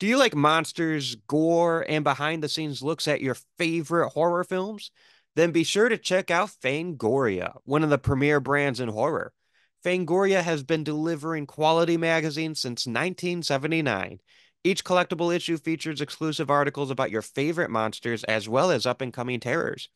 Do you like monsters, gore, and behind the scenes looks at your favorite horror films? Then be sure to check out Fangoria, one of the premier brands in horror. Fangoria has been delivering quality magazines since 1979. Each collectible issue features exclusive articles about your favorite monsters as well as up and coming terrors.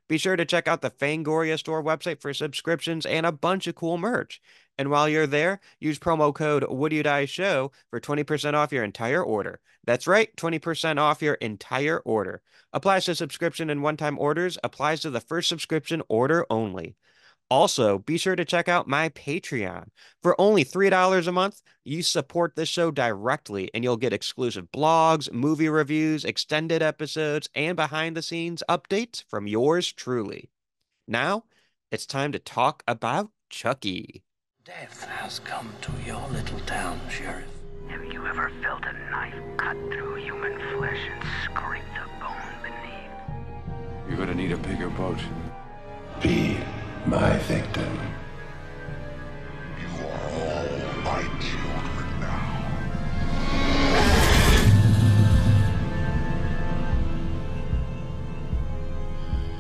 Be sure to check out the Fangoria store website for subscriptions and a bunch of cool merch. And while you're there, use promo code Would You Die Show for 20% off your entire order. That's right, 20% off your entire order. Applies to subscription and one-time orders, applies to the first subscription order only. Also, be sure to check out my Patreon. For only $3 a month, you support this show directly and you'll get exclusive blogs, movie reviews, extended episodes, and behind the scenes updates from yours truly. Now, it's time to talk about Chucky. Death has come to your little town, Sheriff. Have you ever felt a knife cut through human flesh and scrape the bone beneath? You're gonna need a bigger boat. Be my victim. You are all my children now.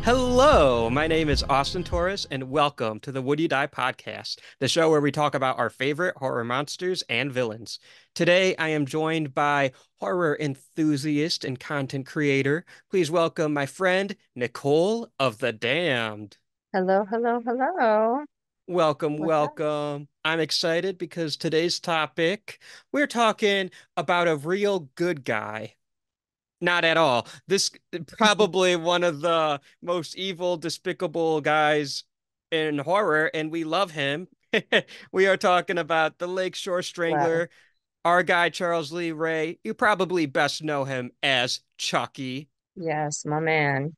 Hello, my name is Austin Torres, and welcome to the Would You Die podcast, the show where we talk about our favorite horror monsters and villains. Today, I am joined by horror enthusiast and content creator. Please welcome my friend, Nicole of The Damned. Hello, hello, hello. Welcome, What's up? welcome. I'm excited because today's topic, we're talking about a real good guy. Not at all. This probably one of the most evil, despicable guys in horror, and we love him. We are talking about the Lakeshore Well, Strangler, our guy Charles Lee Ray. You probably best know him as Chucky. yes, my man.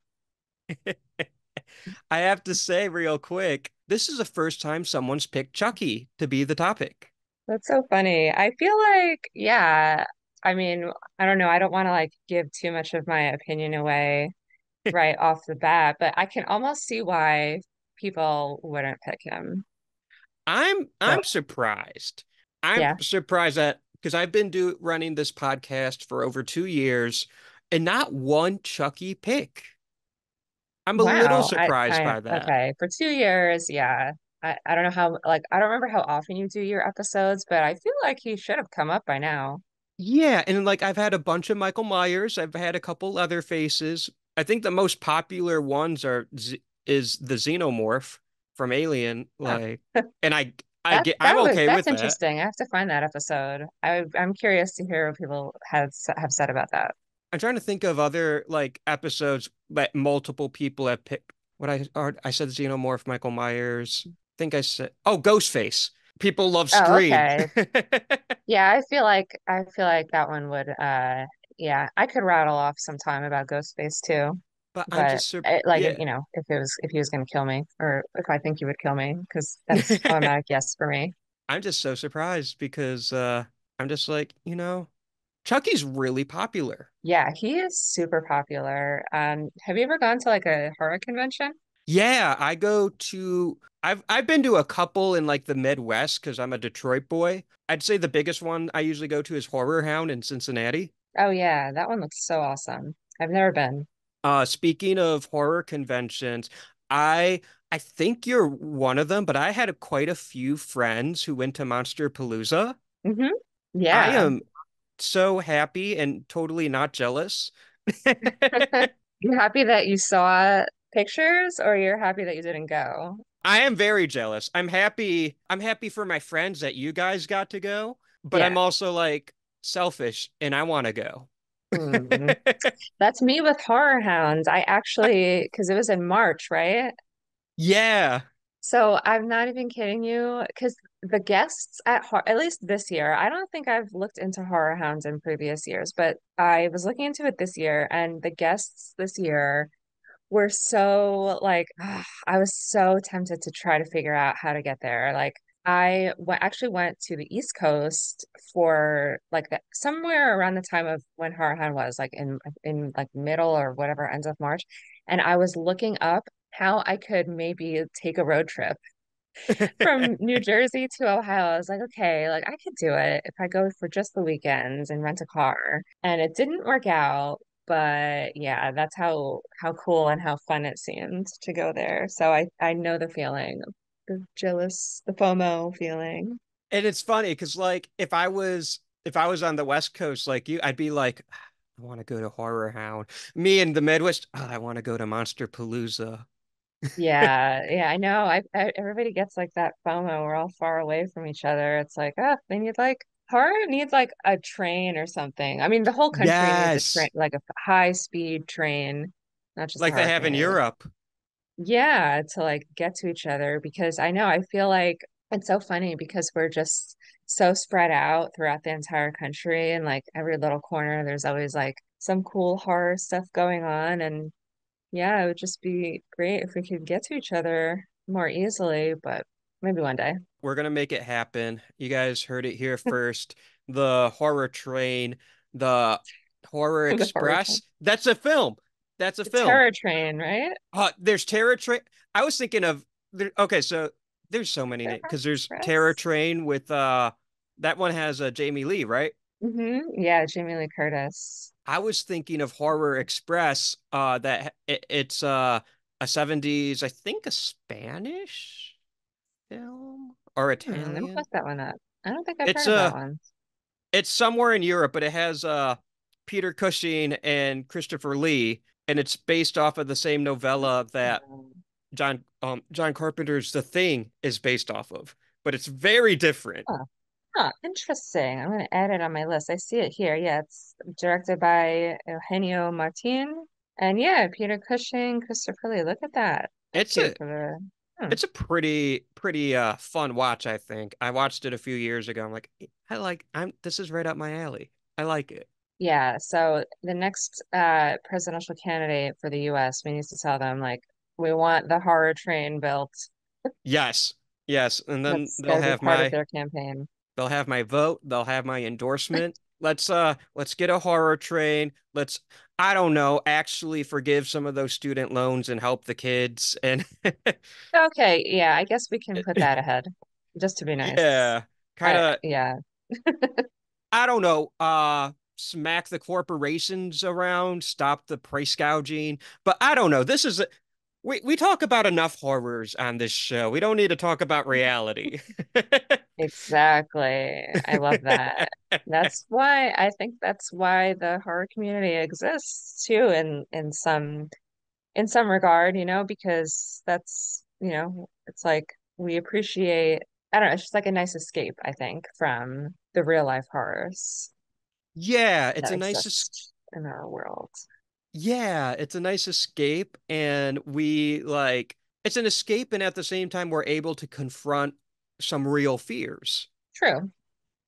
I have to say real quick, this is the first time someone's picked Chucky to be the topic. That's so funny. I feel like, yeah, I mean, I don't know. I don't want to like give too much of my opinion away right off the bat, but I can almost see why people wouldn't pick him. I'm But surprised. I'm yeah. surprised that because I've been running this podcast for over 2 years and not one Chucky pick. I'm a little Wow. surprised by that. Okay. For 2 years, yeah. I don't know how, like, I don't remember how often you do your episodes, but I feel like he should have come up by now. Yeah, and like I've had a bunch of Michael Myers, I've had a couple other faces. I think the most popular ones is the Xenomorph from Alien, Huh. like, and I get I'm okay That's with that. interesting. I have to find that episode. I'm curious to hear what people have said about that. I'm trying to think of other like episodes that multiple people have picked. I said Xenomorph, Michael Myers. I think I said Ghostface. People love Oh, Scream. okay. Yeah, I feel like that one would yeah, I could rattle off some time about Ghostface too. But I'm But just sur like yeah, you know, if he was gonna kill me or if I think he would kill me, because that's automatic yes for me. I'm just so surprised because I'm just like, Chucky's really popular. Yeah, he is super popular. Have you ever gone to like a horror convention? Yeah, I've been to a couple in like the Midwest because I'm a Detroit boy. I'd say the biggest one I usually go to is Horror Hound in Cincinnati. Oh yeah, that one looks so awesome. I've never been. Speaking of horror conventions, I I think you're one of them, but I had quite a few friends who went to Monster Palooza. Hmm. I Yeah. am so happy and totally not jealous. You happy that you saw pictures or you're happy that you didn't go? I am very jealous. I'm happy for my friends that you guys got to go, but Yeah. I'm also like selfish and I want to go. Hmm. That's me with Horror Hounds. I actually, because it was in March, right? Yeah. So I'm not even kidding you, because the guests at least this year, I don't think I've looked into Horror Hounds in previous years, but I was looking into it this year, and the guests this year were so like I was so tempted to try to figure out how to get there. Like actually went to the East Coast for like somewhere around the time of when Harahan was like in like middle or whatever ends of March, and I was looking up how I could maybe take a road trip from New Jersey to Ohio. I was like, okay, like I could do it if I go for just the weekends and rent a car. And it didn't work out, but yeah, that's how cool and how fun it seemed to go there. So I know the feeling, the jealous, the FOMO feeling. And it's funny because like if I was on the West Coast like you, I'd be like, I want to go to Horror Hound. Me in the Midwest, oh, I want to go to Monster Palooza. Yeah, yeah, I know. Everybody gets like that FOMO. We're all far away from each other. It's like, oh, they need like horror needs like a train or something. I mean, the whole country needs a train, Yes, like a high speed train, not just a like they horror have in community. Europe. Yeah, to like get to each other because I know I feel like it's so funny because we're just so spread out throughout the entire country and like every little corner there's always like some cool horror stuff going on and yeah, it would just be great if we could get to each other more easily, but maybe one day. We're gonna make it happen. You guys heard it here first. The horror train, the horror The horror express. train. That's a film. That's a The film. terror train, right? There's Terror Train. I was thinking of okay, so there's so many names Terror because there's Terror Express. Train with that one has Jamie Lee, right? Yeah, Jamie Lee Curtis. I was thinking of Horror Express, it's a 70s, I think a Spanish film or Let me Italian. look that one up. I don't think I've It's heard of that one. it's somewhere in Europe, but it has Peter Cushing and Christopher Lee, and it's based off of the same novella that Um, John Carpenter's The Thing is based off of, but it's very different. Huh. Huh, interesting. I'm going to add it on my list. I see it here. Yeah, it's directed by Eugenio Martin. And yeah, Peter Cushing, Christopher Lee. Look at that. Thank It's you a for the. it's a pretty fun watch, I think. I watched it a few years ago. I'm like, I'm this is right up my alley. I like it. Yeah, so the next presidential candidate for the US, we need to tell them like we want the horror train built. Yes. Yes, and then That's got to be part of their campaign. they'll have my vote, they'll have my endorsement. Let's get a horror train. Let's I don't know, actually forgive some of those student loans and help the kids and Okay, yeah, I guess we can put that ahead just to be nice. yeah, kind of Yeah. I don't know, smack the corporations around, stop the price gouging. But I don't know. We talk about enough horrors on this show. We don't need to talk about reality. Exactly. I love that. That's why I think that's why the horror community exists too in some regard, because that's, it's like we appreciate I don't know, it's just like a nice escape, I think, from the real life horrors Yeah, that exist in our world. it's a nice escape and it's an escape and at the same time we're able to confront some real fears, True.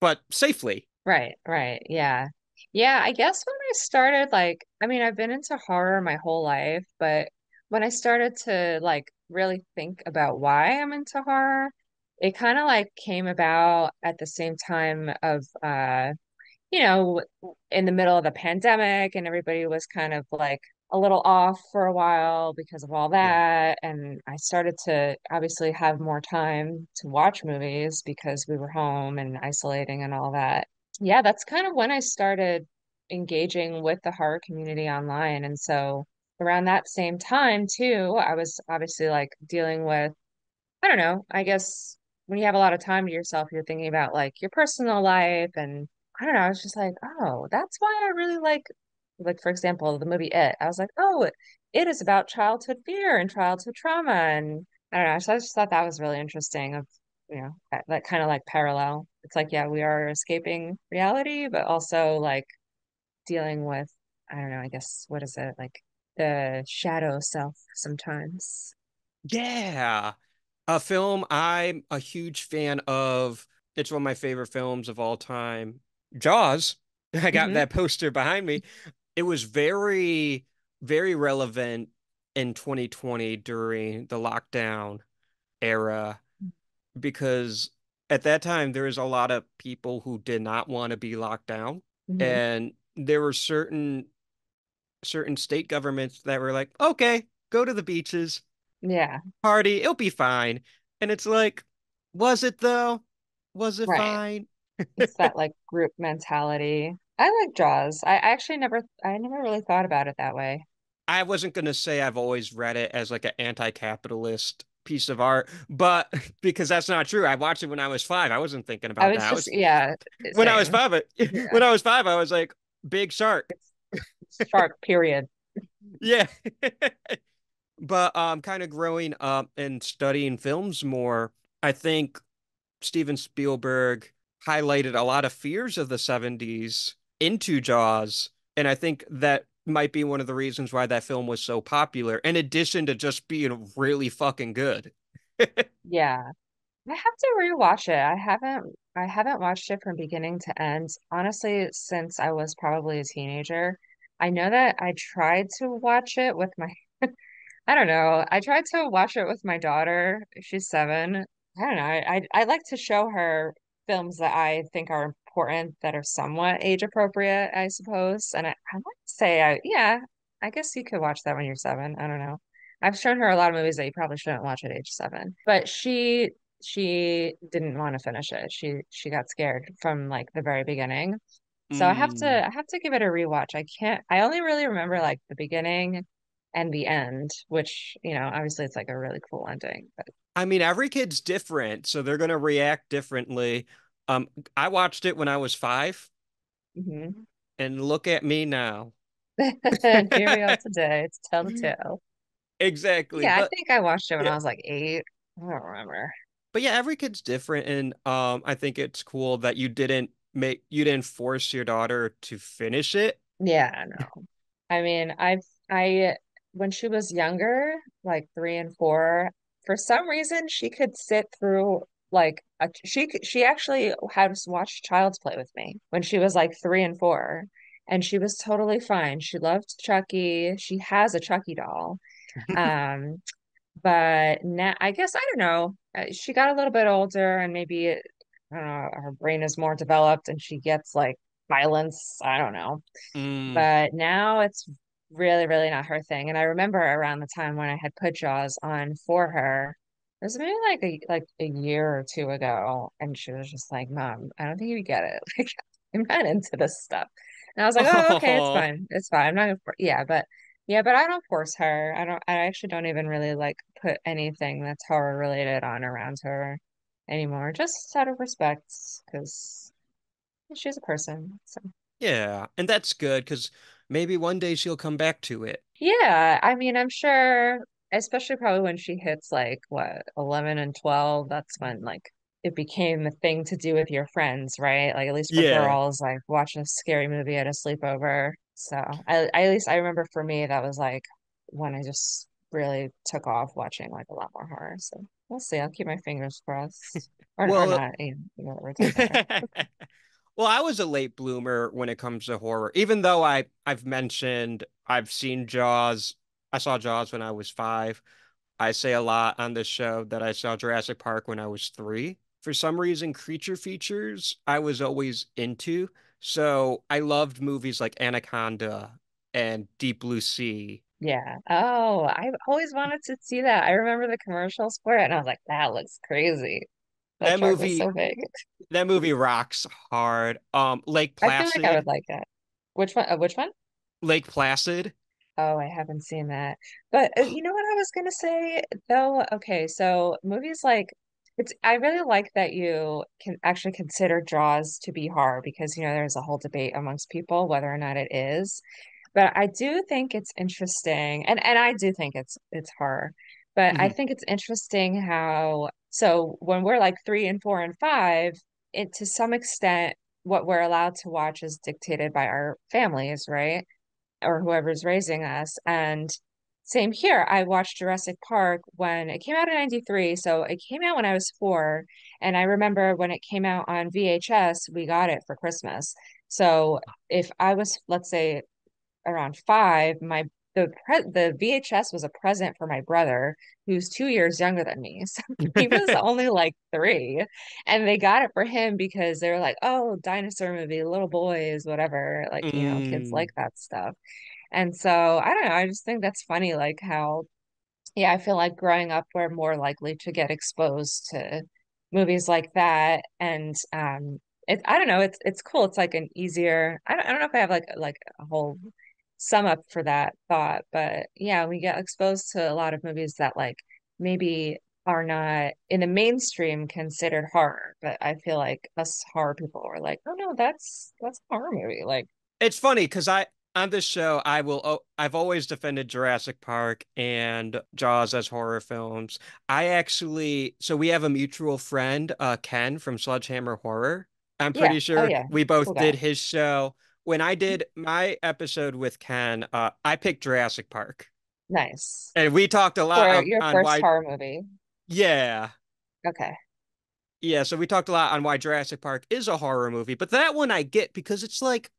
but safely. Right, right. Yeah. Yeah, I guess when I started, like, I mean, I've been into horror my whole life, but when I started to like really think about why I'm into horror, it kind of like came about at the same time of in the middle of the pandemic and everybody was kind of like a little off for a while because of all Yeah. that. And I started to obviously have more time to watch movies because we were home and isolating and all that. Yeah, that's kind of when I started engaging with the horror community online. And so around that same time too, I was obviously like dealing with I don't know. I guess when you have a lot of time to yourself, you're thinking about like your personal life and I don't know, I was just like, oh, that's why I really like for example, the movie It. I was like, oh, it is about childhood fear and childhood trauma and I don't know. So I just thought that was really interesting of, that kind of like parallel. It's like, yeah, we are escaping reality, but also like dealing with, I don't know, I guess what is it? Like the shadow self sometimes. Yeah. A film I'm a huge fan of. It's one of my favorite films of all time. Jaws. I got Hmm. that poster behind me. It was very relevant in 2020 during the lockdown era because at that time there was a lot of people who did not want to be locked down. Hmm. And there were certain state governments that were like, okay, go to the beaches, Yeah. party, it'll be fine. And it's like, was it though? Was it Right. fine? It's that like group mentality. I like Jaws. I never really thought about it that way. I wasn't going to say I've always read it as like an anti-capitalist piece of art, but because that's not true. I watched it when I was five. I wasn't thinking I about was that. I just, was yeah, when I was same. five. Yeah. When I was five, I was like, big shark. It's shark, period. Yeah. But kind of growing up and studying films more, I think Steven Spielberg highlighted a lot of fears of the 70s into Jaws. And I think that might be one of the reasons why that film was so popular, in addition to just being really fucking good. Yeah. I have to rewatch it. I haven't watched it from beginning to end, honestly, since I was probably a teenager. I know that I tried to watch it with my I don't know. I tried to watch it with my daughter. She's 7. I don't know. I like to show her films that I think are important that are somewhat age appropriate, I suppose. And I want to say yeah, I guess you could watch that when you're 7. I don't know. I've shown her a lot of movies that you probably shouldn't watch at age 7. But she didn't want to finish it. She got scared from like the very beginning. So I have to Mm. I have to give it a rewatch. I only really remember like the beginning and the end, which, obviously it's like a really cool ending. But I mean, every kid's different, so they're gonna react differently. Um, I watched it when I was five, mhm. and look at me now. And here we are today to tell the tale. Exactly. Yeah, I think I watched it when Yeah, I was like 8. I don't remember. but yeah, every kid's different, and I think it's cool that you didn't force your daughter to finish it. Yeah, no. I mean, I when she was younger, like 3 and 4, for some reason she could sit through like she actually had watched Child's Play with me when she was like 3 and 4, and she was totally fine. She loved Chucky. She has a Chucky doll. Um, but now I guess I don't know. She got a little bit older, and maybe I don't know, her brain is more developed, and she gets like violence. I don't know. Mm. But now it's really, really not her thing. And I remember around the time when I had put Jaws on for her, it was maybe like a year or two ago, and she was just like, "Mom, I don't think you get it. Like, I'm not into this stuff." And I was like, "Oh, okay, it's Oh, fine. It's fine. I'm not gonna yeah, but I don't force her. I actually don't even really like put anything that's horror related on around her anymore, just out of respect, because she's a person. So. yeah, and that's good because maybe one day she'll come back to it. Yeah, I mean, I'm sure, especially probably when she hits like what, 11 and 12, that's when like it became a thing to do with your friends, right? Like at least for Yeah. girls, like watching a scary movie at a sleepover. So at least I remember for me that was like when I just really took off watching like a lot more horror. So we'll see. I'll keep my fingers crossed. Or Well, not, it doesn't matter. well, I was a late bloomer when it comes to horror. Even though I've mentioned I've seen Jaws. I saw Jaws when I was five. I say a lot on this show that I saw Jurassic Park when I was three. For some reason, creature features I was always into. So I loved movies like Anaconda and Deep Blue Sea. Yeah. Oh, I've always wanted to see that. I remember the commercials for it, and I was like, that looks crazy. That That shark was movie, so big. that movie rocks hard. Lake I feel like I would Placid, like it. Which one? Which one? Lake Placid. Oh, I haven't seen that. But you know what I was gonna say though? Okay, so movies like I really like that you can actually consider Jaws to be horror because there's a whole debate amongst people whether or not it is. But I do think it's interesting, and I do think it's horror. But I Mhm. think it's interesting how so when we're like 3 and 4 and 5, it to some extent what we're allowed to watch is dictated by our families, right? Or whoever's raising us. And same here. I watched Jurassic Park when it came out in 93. So it came out when I was 4. And I remember when it came out on VHS, we got it for Christmas. So if I was, let's say, around 5, the VHS was a present for my brother, who's 2 years younger than me. So he was only like 3, and they got it for him because they were like, "Oh, dinosaur movie, little boys, whatever." Like, kids Mm. like that stuff. And so I don't know. I just think that's funny, like how Yeah, I feel like growing up, we're more likely to get exposed to movies like that. And I don't know, it's cool. It's like an easier, I don't know if I have like a whole sum up for that thought, but yeah, we get exposed to a lot of movies that like maybe are not in the mainstream considered horror, but I feel like us horror people were like, oh no, that's a horror movie. Like, It's funny because I on this show I've always defended Jurassic Park and Jaws as horror films. I actually so we have a mutual friend, Ken from Sledgehammer Horror. I'm yeah, pretty oh sure yeah, we cool both guy. did his show. When I did my episode with Ken, I picked Jurassic Park. Nice. And we talked a lot For your on first why, horror movie. yeah. Okay. Yeah, so we talked a lot on why Jurassic Park is a horror movie, but that one I get because it's like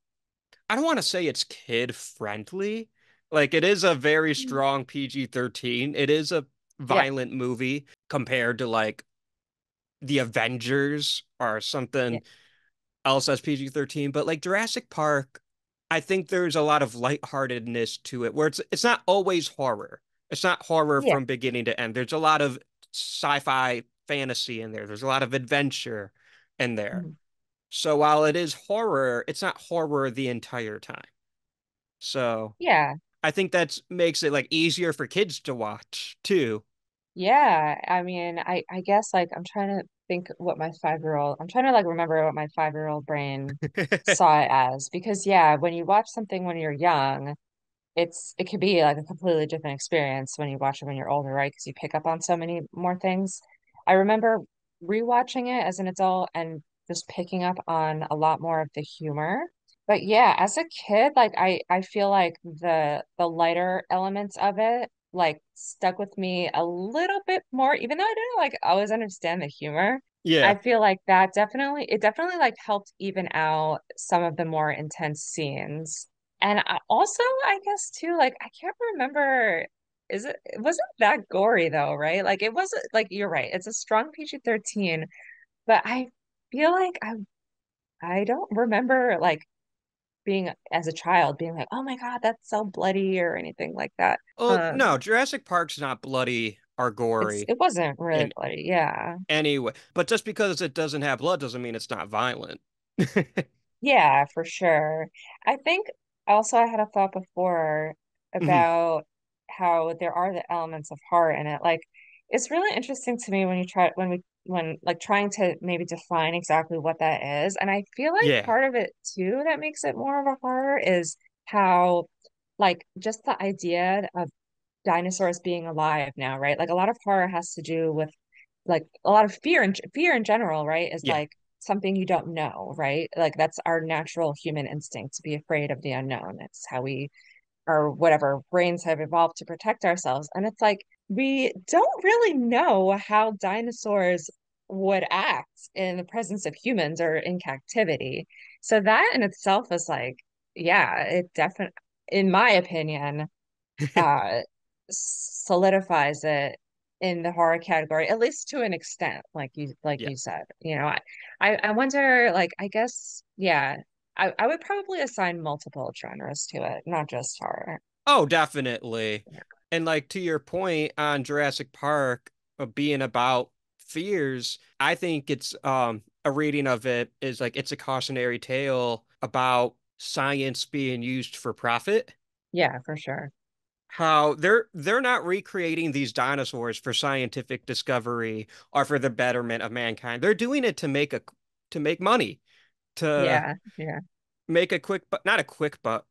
I don't want to say it's kid friendly. Like it is a very strong PG-13. It is a Yeah. violent movie compared to like The Avengers or Yeah. something else as PG-13, but like Jurassic Park, I think there's a lot of lightheartedness to it where it's not always horror. It's not horror Yeah. from beginning to end. There's a lot of sci-fi fantasy in there. There's a lot of adventure in there. Mhm. So while it is horror, it's not horror the entire time. So Yeah. I think that's makes it like easier for kids to watch too. Yeah. I mean, I guess like I'm trying to think what my 5-year-old, I'm trying to like remember what my 5-year-old brain saw it as because yeah, when you watch something when you're young, it could be like a completely different experience when you watch it when you're older, right? Because you pick up on so many more things. I remember rewatching it as an adult and just picking up on a lot more of the humor. But yeah, as a kid, like I feel like the lighter elements of it like stuck with me a little bit more, even though I didn't like always understand the humor. I Yeah. feel like that definitely like helped even out some of the more intense scenes. And also, I guess too, like I can't remember, it wasn't that gory though, right? Like it wasn't like you're right. It's a strong PG-13, but I feel like I don't remember like being as a child being like, "Oh my God, that's so bloody" or anything like that. Oh, no, Jurassic Park's not bloody or gory It wasn't really in bloody. Yeah. any way. But just because it doesn't have blood doesn't mean it's not violent. Yeah, for sure. I think also I had a thought before Mhm. about how there are the elements of horror in it. Like it's really interesting to me when you try when like trying to maybe define exactly what that is. And I feel like Yeah. part of it too that makes it more of a horror is how like just the idea of dinosaurs being alive now, right? Like a lot of horror has to do with like a lot of fear in general, right? Is Yeah. like something you don't know, right? Like that's our natural human instinct to be afraid of the unknown. It's how we or whatever brains have evolved to protect ourselves. And it's like we don't really know how dinosaurs would act in the presence of humans or in captivity. So that in itself is like, yeah, it definitely, in my opinion, uh solidifies it in the horror category, at least to an extent, like Yeah. you said. You know, I wonder, like, I guess, yeah, I would probably assign multiple genres to it, not just horror. Oh, definitely. Yeah. And like to your point on Jurassic Park being about fears, I think it's a reading of it is like it's a cautionary tale about science being used for profit. Yeah, for sure. How they're not recreating these dinosaurs for scientific discovery or for the betterment of mankind. They're doing it to make money, to Yeah, yeah. make a quick but not a quick but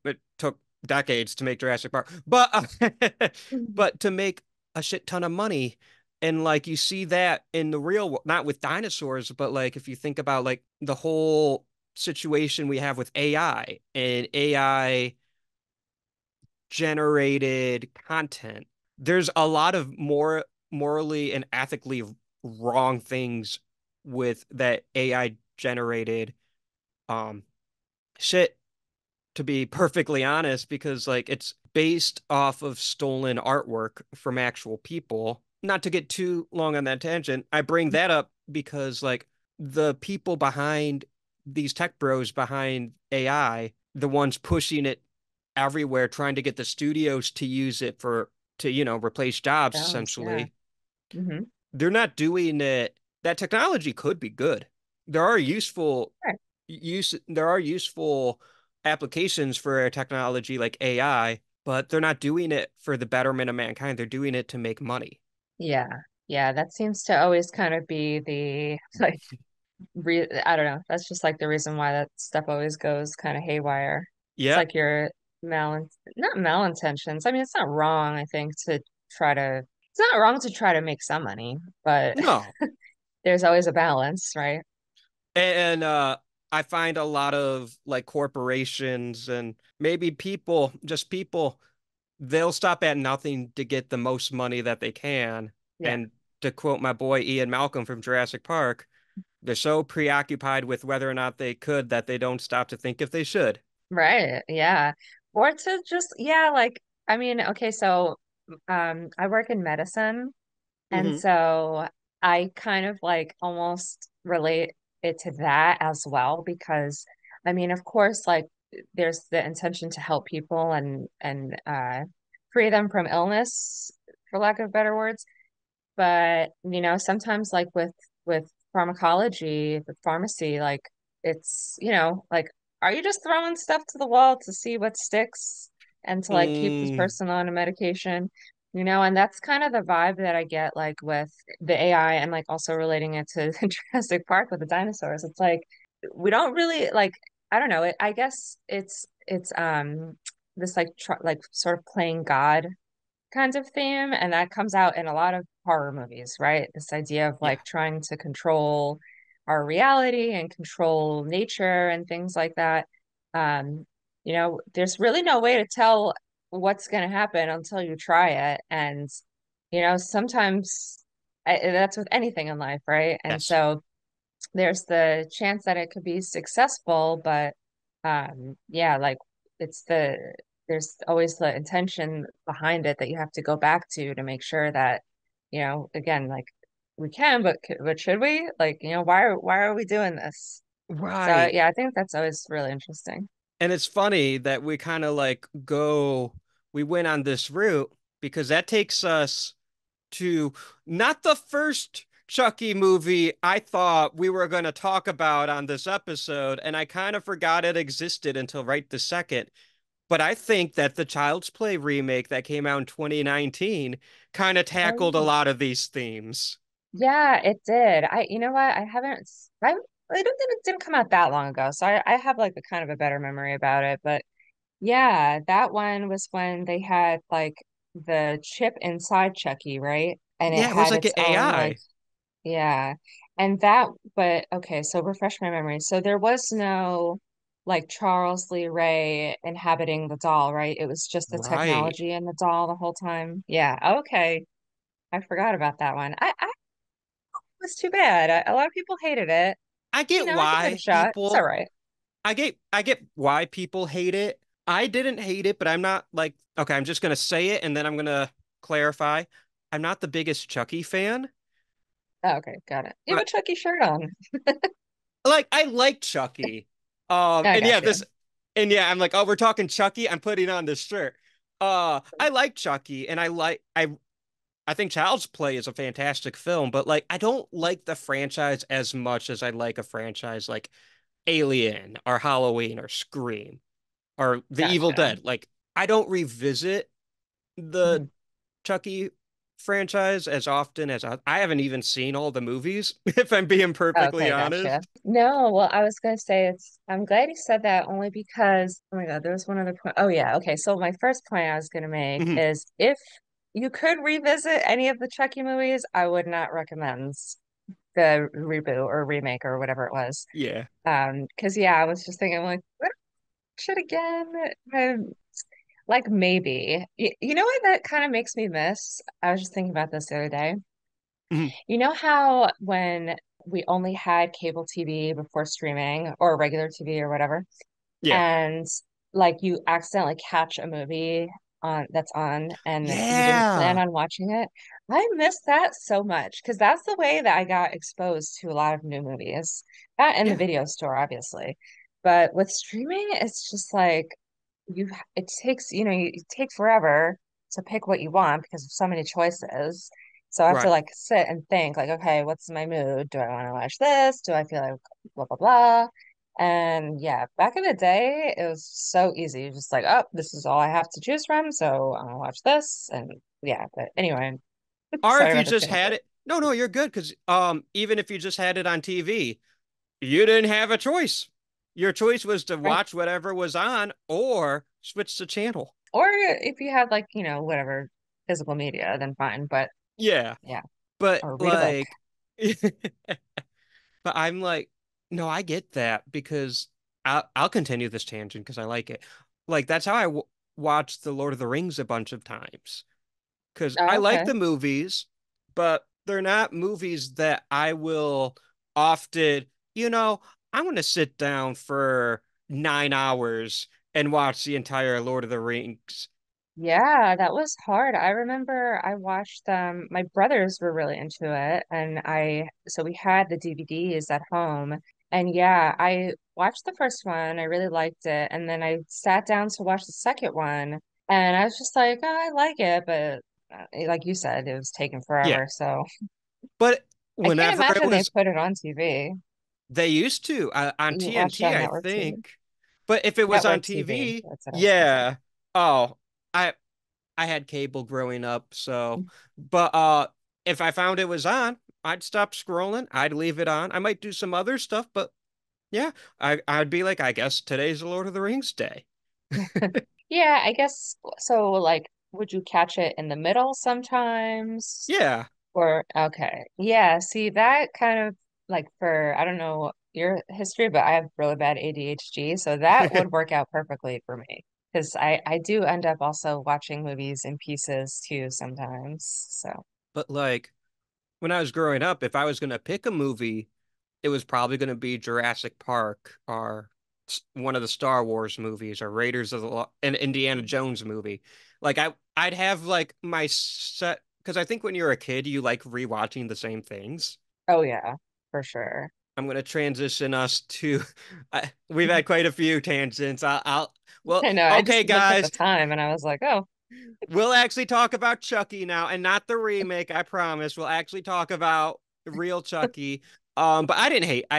it took decades to make Jurassic Park, but Mhm. but to make a shit ton of money. And like you see that in the real world, not with dinosaurs, but like if you think about like the whole situation we have with AI and AI generated content. There's a lot of more morally and ethically wrong things with that AI generated um shit, to be perfectly honest, because like it's based off of stolen artwork from actual people. Not to get too long on that tangent, I bring that up because like the people behind these tech bros behind AI, the ones pushing it everywhere, trying to get the studios to use it for to, replace jobs Balance, yeah. essentially. Hmm. They're not doing it. That technology could be good. There are useful Right. there are useful applications for technology like AI, but they're not doing it for the betterment of mankind. They're doing it to make money. Yeah. Yeah, that seems to always kind of be the like re I don't know. That's just like the reason why that stuff always goes kind of haywire. It's Yeah. like your not malintentions. I mean, it's not wrong, I think, to try to it's not wrong to try to make some money, but No. there's always a balance, right? And I find a lot of like corporations and maybe people, they'll stop at nothing to get the most money that they can. Yeah. And to quote my boy Ian Malcolm from Jurassic Park, they're so preoccupied with whether or not they could that they don't stop to think if they should. Right. Yeah. Or to just, yeah, like, I mean, okay, so I work in medicine, and Hmm. so I kind of like almost relate it to that as well because I mean, of course, like there's the intention to help people and free them from illness, for lack of better words. But, sometimes like with pharmacology, with pharmacy, like like are you just throwing stuff to the wall to see what sticks and to like keep this Mm, person on a medication? And that's kind of the vibe that I get like with the AI and like also relating it to Jurassic Park with the dinosaurs. It's like we don't really like I don't know, I guess it's this like tr like sort of playing God kinds of theme, and that comes out in a lot of horror movies, right? This idea of yeah. like trying to control our reality and control nature and things like that. Um, there's really no way to tell what's going to happen until you try it. And, sometimes that's with anything in life, right? And Yes. so there's the chance that it could be successful, but yeah, like it's there's always the intention behind it that you have to go back to make sure that, again, like we can, but should we? Like, why are we doing this? So Right. yeah, I think that's always really interesting. And it's funny that we kind of like we went on this route because that takes us to not the first Chucky movie I thought we were going to talk about on this episode, and I kind of forgot it existed until right this second. But I think that the Child's Play remake that came out in 2019 kind of Oh tackled a yeah. lot of these themes. Yeah, it did. You know what? I haven't, I don't think it didn't come out that long ago. So I have like a kind of a better memory about it. But yeah, that one was when they had like the chip inside Chucky, right? And it Yeah, it was had like an its own like, AI. yeah. And that, but okay, so refresh my memory. So there was no like Charles Lee Ray inhabiting the doll, right? It was just the Right. technology in the doll the whole time. Yeah, okay. I forgot about that one. I it was too bad. A lot of people hated it. I get I give it a why shot. It's all people right. I get why people hate it. I didn't hate it, but I'm not like okay, I'm just gonna say it and then I'm gonna clarify. I'm not the biggest Chucky fan, Oh, okay, got it. You have a but Chucky shirt on. like I like Chucky. I And yeah, got this you. and yeah, I'm like, oh, we're talking Chucky. I'm putting on this shirt. I like Chucky and I think Child's Play is a fantastic film, but like I don't like the franchise as much as I like a franchise like Alien or Halloween or Scream or The Evil Gotcha. Dead. Like I don't revisit the Mhm. Chucky franchise as often as I haven't even seen all the movies, if I'm being perfectly Okay, gotcha. honest. No, well, I was gonna say I'm glad you said that only because, oh my God, there was one other point. Oh yeah, okay. So my first point I was gonna make Mhm. is if you could revisit any of the Chucky movies, I would not recommend the reboot or remake or whatever it was. Yeah. Because yeah, I was just thinking like, what shit again? Like maybe. You know what that kind of makes me miss? I was just thinking about this the other day. Mhm. You know how when we only had cable TV before streaming or regular TV or whatever, Yeah. and like you accidentally catch a movie on that's on and you didn't plan Yeah. on watching it? I miss that so much because that's the way that I got exposed to a lot of new movies. That in the Yeah. video store, obviously. But with streaming, it's just like it takes, you take forever. to pick what you want because there's so many choices. So I have to Right. like sit and think like, okay, what's my mood? Do I want to watch this? Do I feel like blah blah blah? And yeah, back in the day, it was so easy. Just like, oh, this is all I have to choose from, so I'm gonna watch this. And yeah, but anyway, Or sorry if you about the just had tangent. it, no, you're good because even if you just had it on TV, you didn't have a choice. Your choice was to Right. watch whatever was on or switch the channel. Or if you had like, whatever physical media, then fine. But Yeah. yeah, But or read a book. like, but I'm like, no, I get that because I'll continue this tangent because I like it. Like that's how I w watched The Lord of the Rings a bunch of times because I Oh, like okay. the movies, but they're not movies that I will often, you know, I want to sit down for 9 hours and watch the entire Lord of the Rings. Yeah, that was hard. I remember I watched them. My brothers were really into it, and so we had the DVDs at home. And yeah, I watched the first one. I really liked it. And then I sat down to watch the second one, and I was just like, oh, I like it, but like you said, it was taking Yeah, forever. So but I can't whenever it imagine they was put it on TV. they used to on You watched it TNT, on I network TV. think. But if it was on Network TV. TV, That's what I was gonna say. yeah. Oh, I I had cable growing up, so but if I found it was on, I'd stop scrolling. I'd leave it on. I might do some other stuff, but yeah, I'd be like, I guess today's the Lord of the Rings day. Yeah, I guess so. Like, would you catch it in the middle sometimes? Yeah. Or, okay. Yeah, see, that kind of like for, I don't know your history, but I have really bad ADHD. So that would work out perfectly for me. Because I do end up also watching movies in pieces too sometimes. So, But like when I was growing up, if I was gonna pick a movie, it was probably gonna be Jurassic Park or one of the Star Wars movies or Raiders of the an Indiana Jones movie. Like I'd have like my set because I think when you're a kid, you like rewatching the same things. oh yeah, for sure. I'm gonna transition us to we've had quite a few tangents. Well, I know. I okay, just looked at the guys, time and I was like, oh, we'll actually talk about Chucky now, and not the remake. I promise. We'll actually talk about real Chucky. But I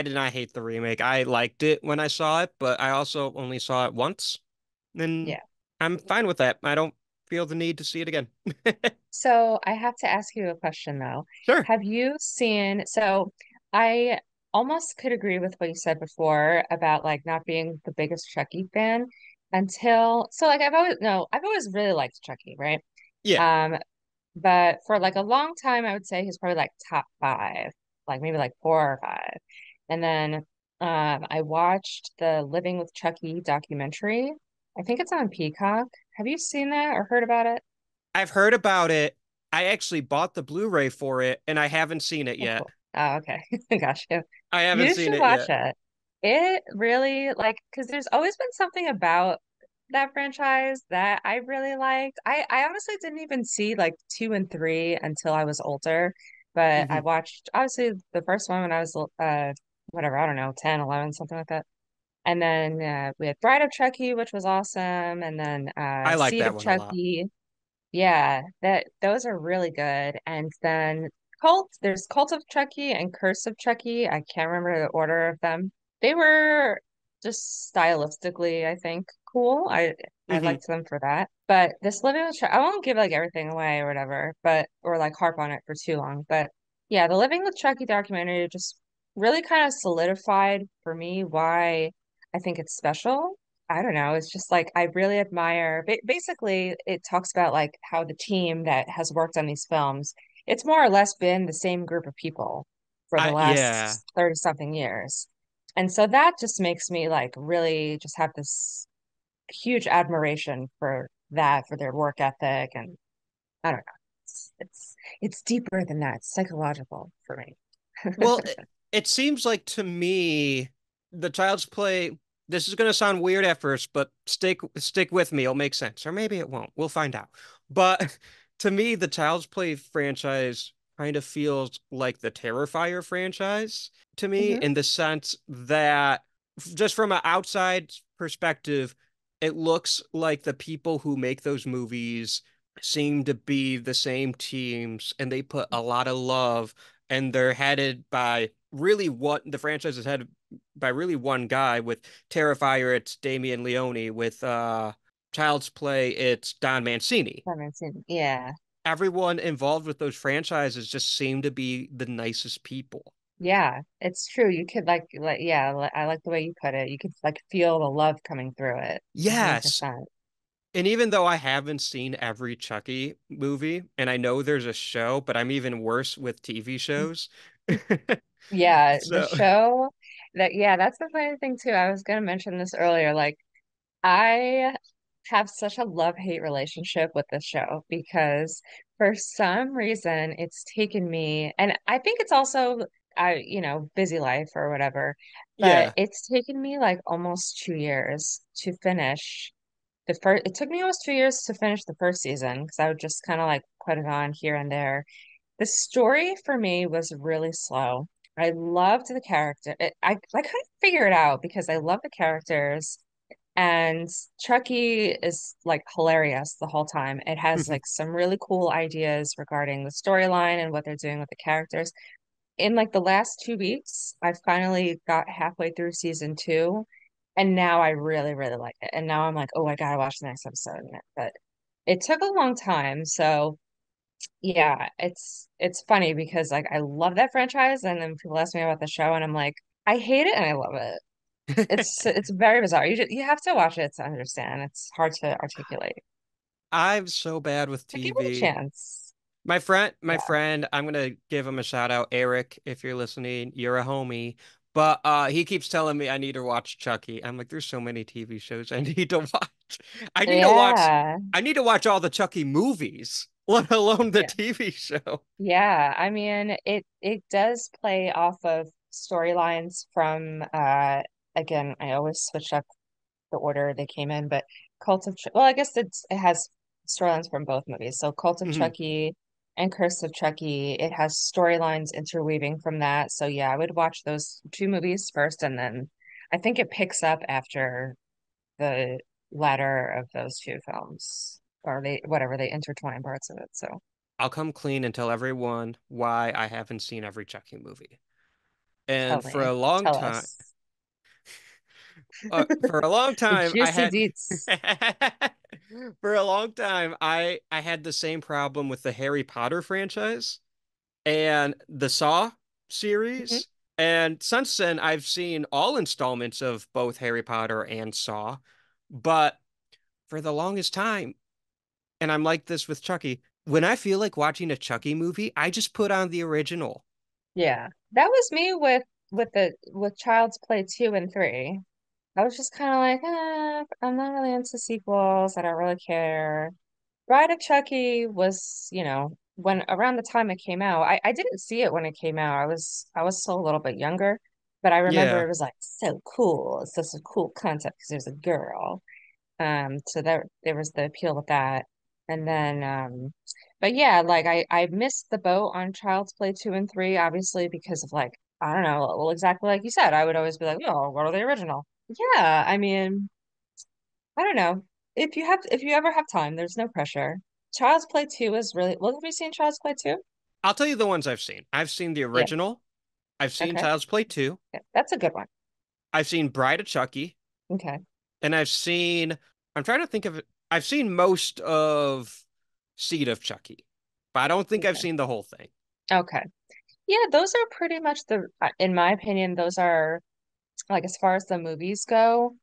did not hate the remake. I liked it when I saw it, but I also only saw it once, and yeah. I'm fine with that. I don't feel the need to see it again. So I have to ask you a question though. Sure. Have you seen, so I almost could agree with what you said before about like not being the biggest Chucky fan until, so like I've always, no, I've always really liked Chucky, right? Yeah, Um, but for like a long time, I would say he's probably like top five, like maybe like four or five. And then I watched the Living with Chucky documentary. I think it's on Peacock. Have you seen that or heard about it? I've heard about it. I actually bought the Blu-ray for it, and I haven't seen it Oh, yet. cool. Oh, okay. Gotcha. I haven't You seen should it watch yet. it. It really like because there's always been something about that franchise that I really liked. I honestly didn't even see like two and three until I was older, but I Hmm. watched obviously the first one when I was whatever, I don't know, 10, 11, something like that. And then we had Bride of Chucky, which was awesome, and then I like Seed that of one a lot. Chucky. Yeah, that those are really good. And then there's Cult of Chucky and Curse of Chucky. I can't remember the order of them. They were just stylistically, I think, cool. I Hmm. liked them for that. But this Living with Chucky, I won't give like everything away or whatever, but or like harp on it for too long. But yeah, the Living with Chucky documentary just really kind of solidified for me why I think it's special. I don't know. It's just like I really admire. Basically, it talks about like how the team that has worked on these films, it's more or less been the same group of people for the Yeah. last 30 something years. And so that just makes me like really just have this huge admiration for that, for their work ethic. And I don't know. It's deeper than that. It's psychological for me. Well, it seems like to me the Child's Play. This is going to sound weird at first, but stick with me. It'll make sense, or maybe it won't. We'll find out. But to me, the Child's Play franchise kind of feels like the Terrifier franchise to me, Hmm. in the sense that just from an outside perspective, it looks like the people who make those movies seem to be the same teams, and they put a lot of love, and they're headed by really what the franchise is headed by really one guy. With Terrifier, it's Damian Leone. With Child's Play, it's Don Mancini. Yeah. Everyone involved with those franchises just seem to be the nicest people. Yeah, it's true. You could yeah, I like the way you put it. You could like feel the love coming through it. Yes. 100%. And even though I haven't seen every Chucky movie, and I know there's a show, but I'm even worse with TV shows. Yeah, the So, show yeah, that's the funny thing too. I was gonna mention this earlier. Like I have such a love-hate relationship with this show because for some reason it's taken me, and I think it's also busy life or whatever, but yeah. it's taken me like almost 2 years to finish the first. It took me almost 2 years to finish the first season because I would just kind of like put it on here and there. The story for me was really slow. I loved the character. I couldn't figure it out because I love the characters. And Chucky is like hilarious the whole time. It has like some really cool ideas regarding the storyline and what they're doing with the characters. In like the last 2 weeks, I finally got halfway through season two, and now I really, really like it. And now I'm like, oh, I gotta watch the next episode. But it took a long time, so yeah, it's funny because like I love that franchise, and then people ask me about the show, and I'm like, I hate it and I love it. It's very bizarre. You have to watch it to understand. It's hard to articulate. I'm so bad with But give it a TV. chance. My Yeah. friend, I'm gonna give him a shout out, Eric, if you're listening, you're a homie. But he keeps telling me I need to watch Chucky. I'm like, there's so many TV shows I need to watch. I need to watch Yeah. I need to watch all the Chucky movies, let alone the Yeah. TV show. Yeah. I mean, it does play off of storylines from again, I always switch up the order they came in, but well, I guess it has storylines from both movies. So Cult of Mhm. Chucky and Curse of Chucky, it has storylines interweaving from that. So yeah, I would watch those two movies first, and then I think it picks up after the latter of those two films, or they intertwine parts of it. So I'll come clean and tell everyone why I haven't seen every Chucky movie. tell And me, tell us for a long the time, I juicy had deets. for a long time, I had the same problem with the Harry Potter franchise and the Saw Mhm. series. And since then, I've seen all installments of both Harry Potter and Saw. But for the longest time, and I'm like this with Chucky, when I feel like watching a Chucky movie, I just put on the original. Yeah, that was me with Child's Play 2 and 3. I was just kind of like, I'm not really into sequels. I don't really care. Bride of Chucky was, when around the time it came out, I didn't see it when it came out. I was still a little bit younger, but I remember Yeah. it was like so cool. It's such a cool concept because there's a girl. So there was the appeal with that. And then but yeah, like I missed the boat on Child's Play 2 and 3, obviously because of like, I don't know, well, exactly like you said, I would always be like, oh, what are the original? Yeah, I mean, I don't know. If you ever have time, there's no pressure. Child's Play 2 is really, well, have you seen Child's Play 2? I'll tell you the ones I've seen. I've seen the Yeah, original. I've seen okay. Child's Play 2. Yeah, that's a good one. I've seen Bride of Chucky. Okay. And I'm trying to think of it. I've seen most of Seed of Chucky, but I don't think I've Okay. seen the whole thing. Okay. Yeah, those are pretty much in my opinion, those are like as far as the movies go.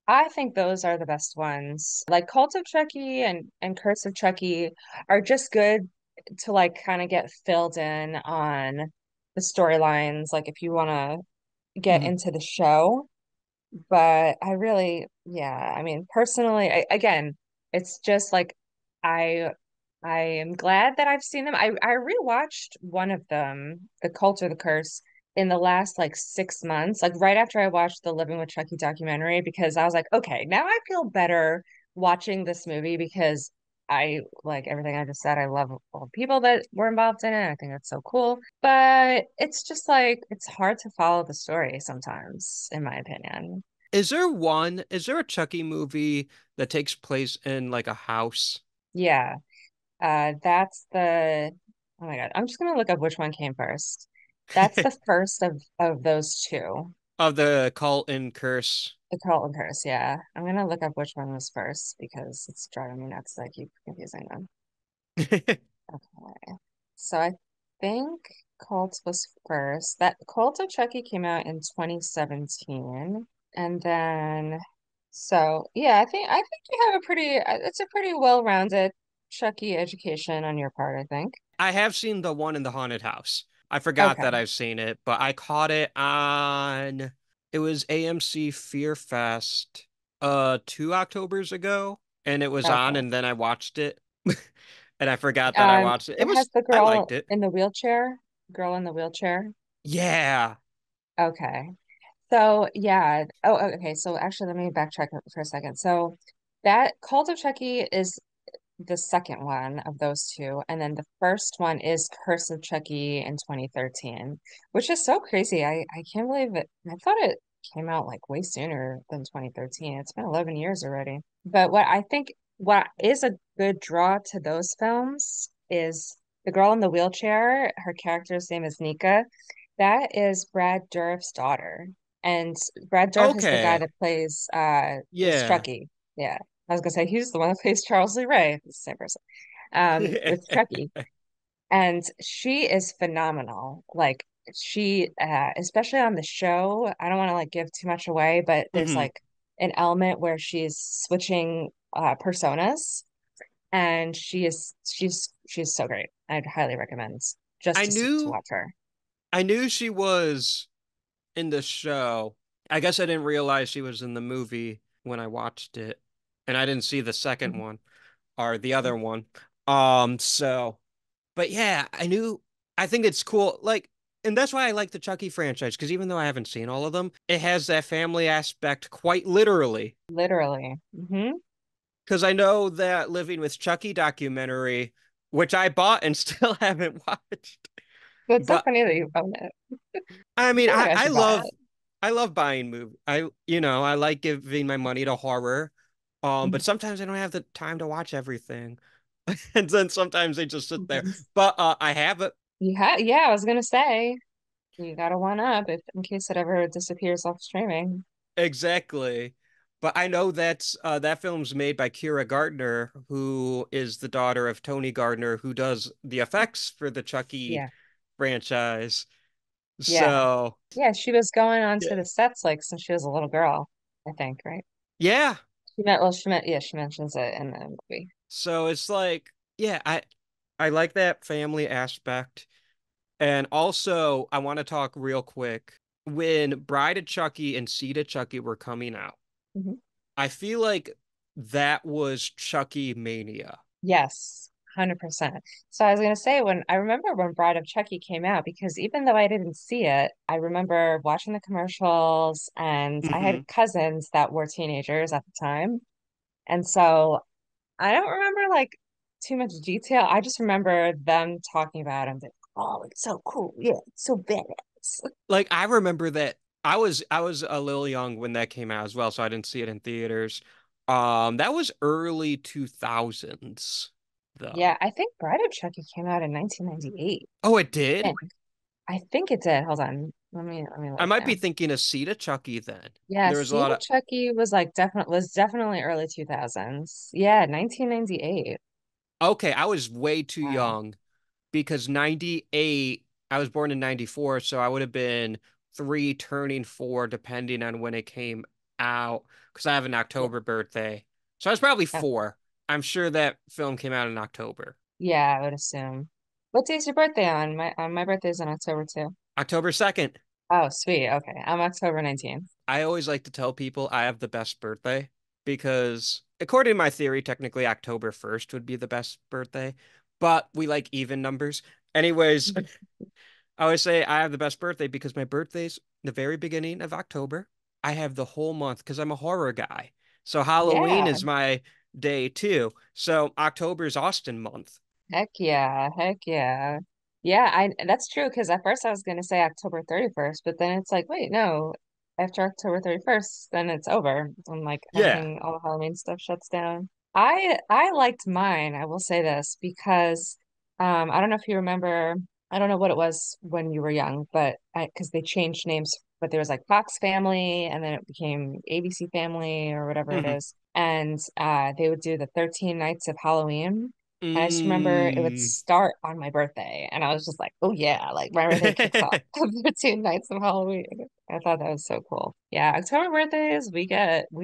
I think those are the best ones. Like Cult of Chucky and Curse of Chucky are just good to like kind of get filled in on the storylines, like if you want to get Mhm. into the show. But I really, yeah, I mean, personally, again, it's just like I I am glad that I've seen them. I rewatched one of them, The Cult or the Curse, in the last like 6 months, like right after I watched the Living with Chucky documentary, because I was like, okay, now I feel better watching this movie because I like everything I just said. I love all the people that were involved in it. I think that's so cool. But it's just like it's hard to follow the story sometimes, in my opinion. Is there a Chucky movie that takes place in like a house? Yeah. That's the, oh my God, I'm just gonna look up which one came first. That's the first of those two. Of the cult and curse. The Carlton Curse, yeah. I'm gonna look up which one was first because it's driving me nuts. I keep confusing them. Okay. So I think Cult was first. That Cult of Chucky came out in 2017. And then yeah, I think you have a pretty it's a pretty well-rounded Chucky education on your part, I think. I have seen the one in the haunted house. I forgot that Okay. I've seen it, but I caught it on it was AMC Fear Fest 2 Octobers ago, and it was on, Okay. and then I watched it. And I forgot that I Um, watched it. it has the I liked it. girl in the wheelchair. Yeah. Okay. So yeah. Oh, okay. So actually, let me backtrack for a second. So that Cult of Chucky is the second one of those two, and then the first one is Curse of Chucky in 2013, which is so crazy. I can't believe it. I thought it came out like way sooner than 2013. It's been 11 years already. But what is a good draw to those films is the girl in the wheelchair. Her character's name is Nika. That is Brad Dourif's daughter. And Brad Dourif is the guy Okay. that plays is Yeah. Chucky. Yeah. I was gonna say he's the one that plays Charles Lee Ray. It's the same person. With Chucky. And she is phenomenal. Like she especially on the show, I don't want to like give too much away, but there's hmm like an element where she's switching personas and she's so great. I'd highly recommend just I to knew watch her. I knew she was in the show. I guess I didn't realize she was in the movie when I watched it. And I didn't see the second Mhm. one or the other one. So but yeah, I think it's cool. Like, and that's why I like the Chucky franchise, because even though I haven't seen all of them, it has that family aspect quite literally. Literally. Because I know that Living with Chucky documentary, which I bought and still haven't watched. But it's so But funny that you own it. I I mean, feel like I should buy it. I love buying movies. I like giving my money to horror. But sometimes I don't have the time to watch everything. And then sometimes they just sit there. Mhm. But I have it Yeah, I was gonna say you gotta one up if in case it ever disappears off streaming. exactly. But I know that film's made by Kira Gardner, who is the daughter of Tony Gardner, who does the effects for the Chucky Yeah, franchise. yeah, So, yeah. She was going on yeah. to the sets like since she was a little girl, I think, right? Yeah. Yeah, she mentions it in the movie. So it's like, yeah, I like that family aspect. And also, I want to talk real quick. When Bride of Chucky and Seed of Chucky were coming out, Mhm. I feel like that was Chucky mania. Yes, 100%. So I was gonna say when I remember when Bride of Chucky came out because even though I didn't see it, I remember watching the commercials and I hmm had cousins that were teenagers at the time. And so I don't remember like too much detail. I just remember them talking about it and like, oh, it's so cool. Yeah, it's so badass. Like I remember that I was a little young when that came out as well, so I didn't see it in theaters. That was early 2000s though. Yeah, I think Bride of Chucky came out in 1998. Oh, it did? I think it did. Hold on. Let me I look might be now. thinking of Seed of Chucky then. Yeah, There was a Seed lot of of Chucky was like definitely early 2000s. Yeah, 1998. okay, I was way too Wow. young because 98, I was born in 94, so I would have been 3 turning 4 depending on when it came out because I have an Yeah. October birthday. So I was probably Okay. 4. I'm sure that film came out in October. Yeah, I would assume. What day's your birthday on? My birthday's in October too. October 2nd. Oh, sweet. Okay. I'm October 19th. I always like to tell people I have the best birthday because, according to my theory, technically October 1st would be the best birthday, but we like even numbers. Anyways, I always say I have the best birthday because my birthday's the very beginning of October. I have the whole month because I'm a horror guy. So Halloween Yeah. is my day too. So October is Austin month. Heck yeah. Heck yeah. Yeah, I that's true because at first I was gonna say October 31st, but then it's like, wait, no. After October 31st, then it's over. And like Yeah. everything, all the Halloween stuff shuts down. I liked mine, I will say this, because I don't know if you remember, I don't know what it was when you were young, but because they changed names, but there was like Fox Family and then it became ABC Family or whatever it Mhm. is. And they would do the 13 nights of Halloween. And I just remember it would Mm. start on my birthday. And I was just like, oh yeah, like my birthday kicks off 13 nights of Halloween. I thought that was so cool. Yeah, October birthdays, we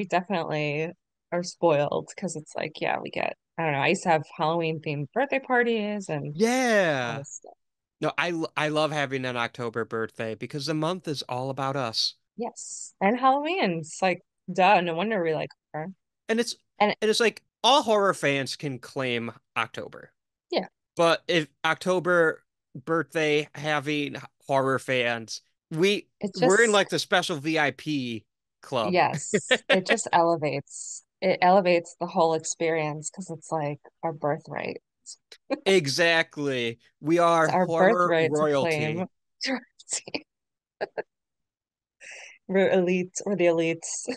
definitely are spoiled because it's like, yeah, we get, I don't know. I used to have Halloween themed birthday parties and all Yeah. this stuff. No, I love having an October birthday because the month is all about us. Yes. And Halloween, it's like, duh, no wonder we like her. And it's And and it's like all horror fans can claim October. yeah, But if October birthday having horror fans, it we're in just, like the special VIP club. yes, it elevates the whole experience because it's like our birthright. Exactly. We are It's our horror birthright to claim royalty. we're elite or the elites.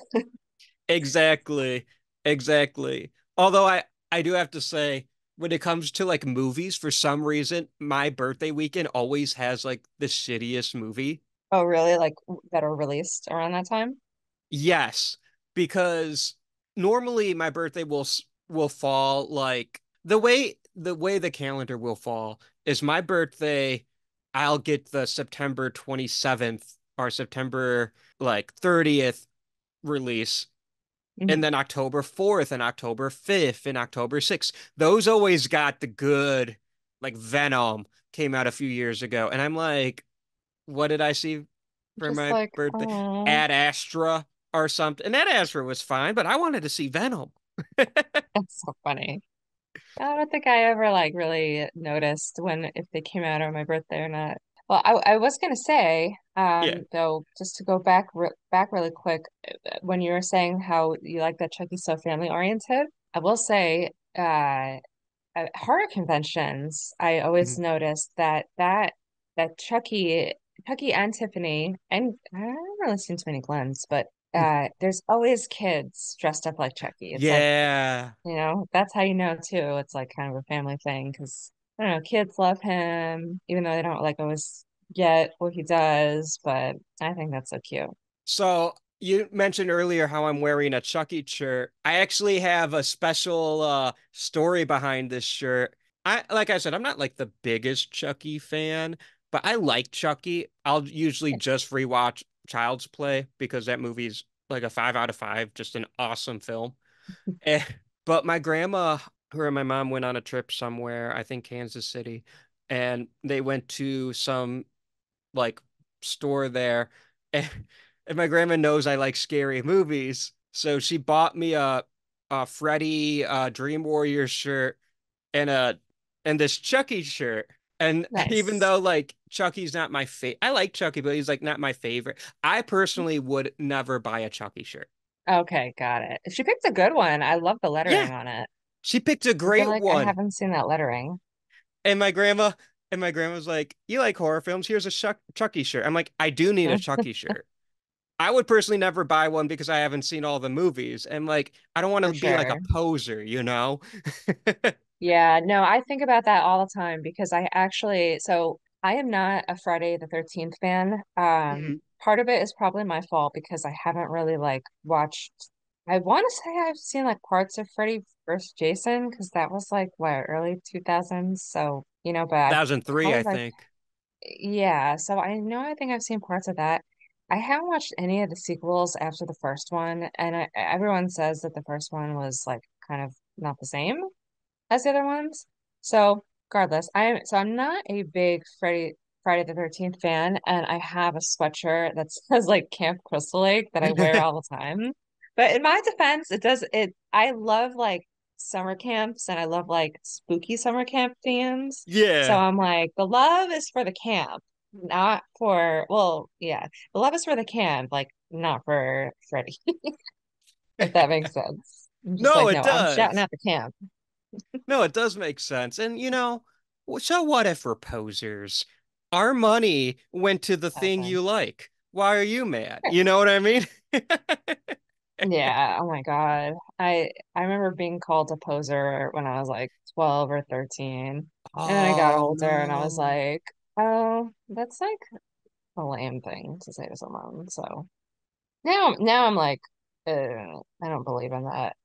Exactly. Exactly. Although I do have to say, when it comes to like movies, for some reason, my birthday weekend always has like the shittiest movie. Oh, really? Like that are released around that time? Yes, because normally my birthday will fall like the way the calendar will fall is my birthday, I'll get the September 27th or September like 30th release, and Mhm. then October 4th and October 5th and October 6th. Those always got the good, like Venom came out a few years ago. And I'm like, what did I see for Just my like, birthday? oh, Ad Astra or something. And Ad Astra was fine, but I wanted to see Venom. that's so funny. I don't think I ever like really noticed when if they came out on my birthday or not. Well, I was gonna say, Yeah. though, just to go back really quick, when you were saying how you like that Chucky's so family oriented, I will say, at horror conventions, I always Mhm. noticed that Chucky and Tiffany, and I haven't really seen too many Glens, but Mhm. there's always kids dressed up like Chucky. It's like, Yeah. that's how you know too. It's like kind of a family thing because I don't know, kids love him, even though they don't like always get what he does, but I think that's so cute. So you mentioned earlier how I'm wearing a Chucky shirt. I actually have a special story behind this shirt. Like I said, I'm not like the biggest Chucky fan, but I like Chucky. I'll usually just rewatch Child's Play because that movie's like a 5 out of 5, just an awesome film. Eh, but my grandma, her and my mom went on a trip somewhere, I think Kansas City, and they went to some like store there. And, and my grandma knows I like scary movies. So she bought me a Freddy Dream Warrior shirt and a and this Chucky shirt. And even Nice. though like Chucky's not my favorite, I like Chucky, but he's like not my favorite. I personally would never buy a Chucky shirt. Okay, got it. She picked a good one. I love the Yeah, lettering on it. she picked a I feel great like I one. haven't seen that lettering. And my grandma's like, "You like horror films? Here's a Chucky shirt." I'm like, "I do need a Chucky shirt." I would personally never buy one because I haven't seen all the movies. And like, I don't want to For be like a sure. poser, you know? Yeah, no, I think about that all the time because so I am not a Friday the 13th fan. Mhm. Part of it is probably my fault because I haven't really like watched, I want to say I've seen like parts of Freddy versus Jason because that was like what, early 2000s. So, but I've 2003, probably I like, think. yeah, so I think I've seen parts of that. I haven't watched any of the sequels after the first one, and everyone says that the first one was like kind of not the same as the other ones. So regardless, I'm not a big Friday the 13th fan, and I have a sweatshirt that says like Camp Crystal Lake that I wear all the time. But in my defense, I love like summer camps and I love like spooky summer camp themes. So Yeah. I'm like, the love is for the camp, not for, well, yeah, the love is for the camp, like not for Freddie, if that makes sense. I'm just No, like, it no, I'm shouting does. at the camp. No, it does make sense. And so what if we're posers? Our money went to the thing Okay. you like. Why are you mad? You know what I mean? Yeah, oh my God. I remember being called a poser when I was like 12 or 13. And then I got Oh older and I was no. like, oh, that's like a lame thing to say to someone. So now I'm like, I don't believe in that.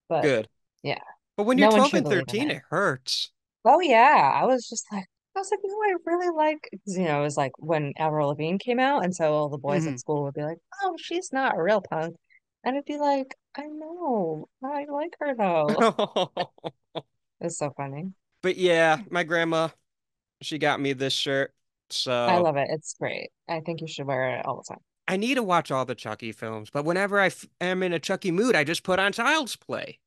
But Good. yeah, But when you're no one 12 should and believe in 13, it. it hurts. Oh yeah, I was like, no, I really like, 'cause, it was like when Avril Lavigne came out, and so all the boys at Mhm. school would be like, "Oh, she's not a real punk," and it'd be like, "I know, I like her though." It's so funny. But yeah, my grandma, she got me this shirt. I So love it. It's great. I think you should wear it all the time. I need to watch all the Chucky films, but whenever am in a Chucky mood, I just put on Child's Play.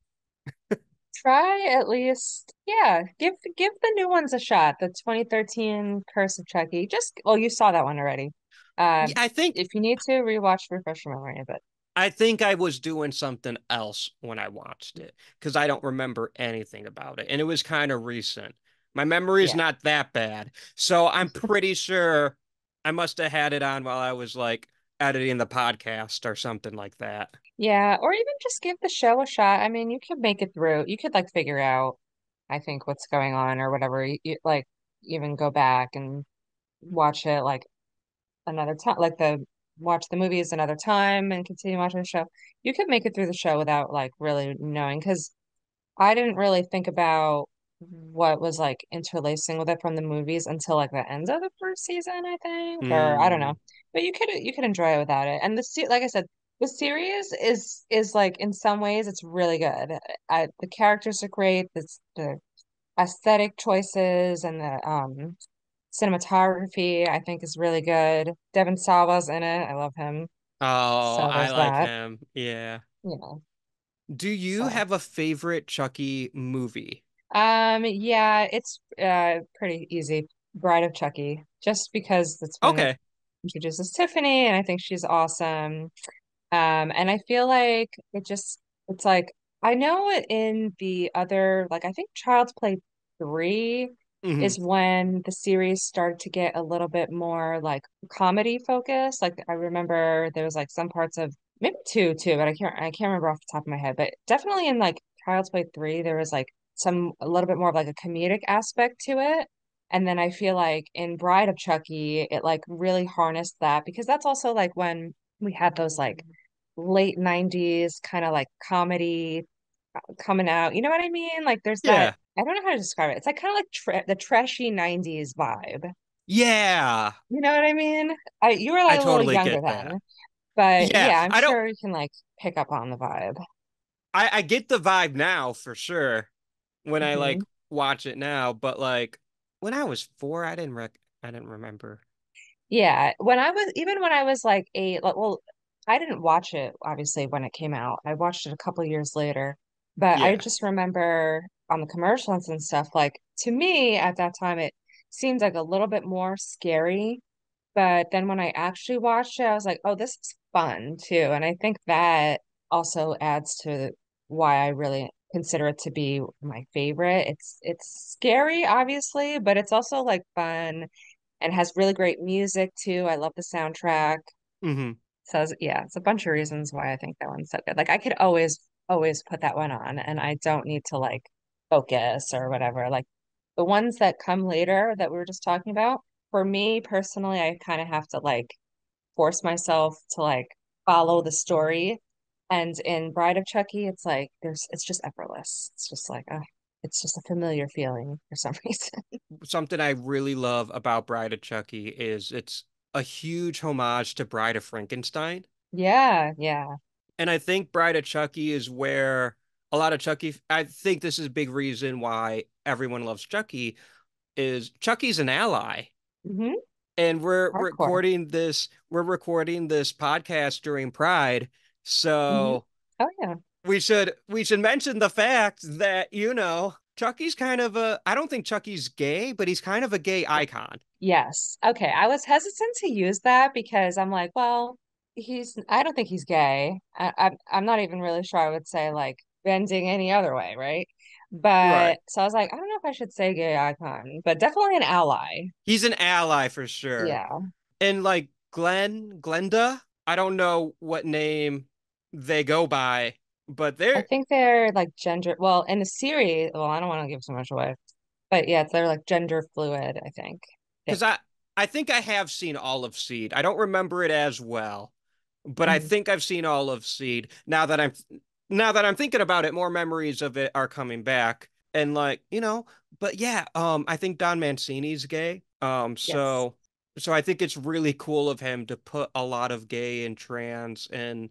Try at least, yeah, give the new ones a shot. The 2013 Curse of Chucky. Just, well, you saw that one already. Uh, Yeah, if you need to rewatch, refresh your memory a bit. I think I was doing something else when I watched it because I don't remember anything about it. And it was kind of recent. My memory is Yeah. not that bad. So I'm pretty sure I must have had it on while I was like editing the podcast or something like that. Yeah, or even just give the show a shot. I mean, you could make it through. You could like figure out, I think, what's going on or whatever. Like even go back and watch it like another time, like the watch the movies another time and continue watching the show. You could make it through the show without like really knowing because I didn't really think about what was like interlacing with it from the movies until like the end of the first season, I think, or I don't know. Hmm. But you could enjoy it without it. And like I said, the series is like in some ways it's really good. The characters are great. The aesthetic choices and the cinematography I think is really good. Devin Sawa's in it. I love him. Oh, So I there's like that. him. Yeah. You know. Do you So have a favorite Chucky movie? Yeah, it's pretty easy. Bride of Chucky, just because that's when it Okay. introduces Tiffany, and I think she's awesome. And I feel like it's like I know it in the other, like I think Child's Play 3 Hmm. is when the series started to get a little bit more like comedy focused. Like I remember there was like some parts of maybe two too, but I can't remember off the top of my head. But definitely in like Child's Play 3, there was like some a little bit more of like a comedic aspect to it. And then I feel like in Bride of Chucky, it like really harnessed that because that's also like when we had those like late 90s kind of like comedy coming out. You know what I mean? Like there's that, Yeah. I don't know how to describe it. It's like kind of like the trashy 90s vibe. Yeah. You know what I mean? You were I like a little totally younger get that. then, but Yeah. yeah, I'm I don't sure you can like pick up on the vibe. I get the vibe now for sure when I Hmm. like watch it now, but like when I was 4, I didn't remember. Yeah, when I was like 8, like, well, I didn't watch it obviously when it came out. I watched it a couple years later, but I Yeah. just remember on the commercials and stuff, like to me at that time it seemed like a little bit more scary. But then when I actually watched it, I was like, oh, this is fun too. And I think that also adds to why I really consider it to be my favorite. It's scary, obviously, but it's also like fun and has really great music too. I love the soundtrack. Hmm. So yeah, it's a bunch of reasons why I think that one's so good. Like I could always put that one on and I don't need to like focus or whatever. Like the ones that come later that we were just talking about, for me personally, I kind of have to like force myself to like follow the story. And in Bride of Chucky, it's just effortless. It's just like it's just a familiar feeling for some reason. Something I really love about Bride of Chucky is it's a huge homage to Bride of Frankenstein. Yeah, yeah. And I think Bride of Chucky is where a lot of I think this is a big reason why everyone loves Chucky is Chucky's an ally. Hmm. And Hardcore. we're recording this podcast during Pride. Hmm. So Oh yeah. we should mention the fact that, Chucky's kind of a I don't think Chucky's gay, but he's kind of a gay icon. Yes. Okay. I was hesitant to use that because I'm like, well, I don't think he's gay. I'm not even really sure I would say like bending any other way, right? Right. But so I was like, I don't know if I should say gay icon, but definitely an ally. He's an ally for sure. Yeah. And like Glenda, I don't know what name. they go by. But I they're think they're like gender, well, in the series, well, I don't want to give too much away, but yeah, they're like gender fluid, I think. because I think I have seen all of Seed. I don't remember it as well, but I Mhm. think I've seen all of Seed. Now that I'm thinking about it, more memories of it are coming back. And like, but yeah, I think Don Mancini's gay. Yes. So I think it's really cool of him to put a lot of gay and trans and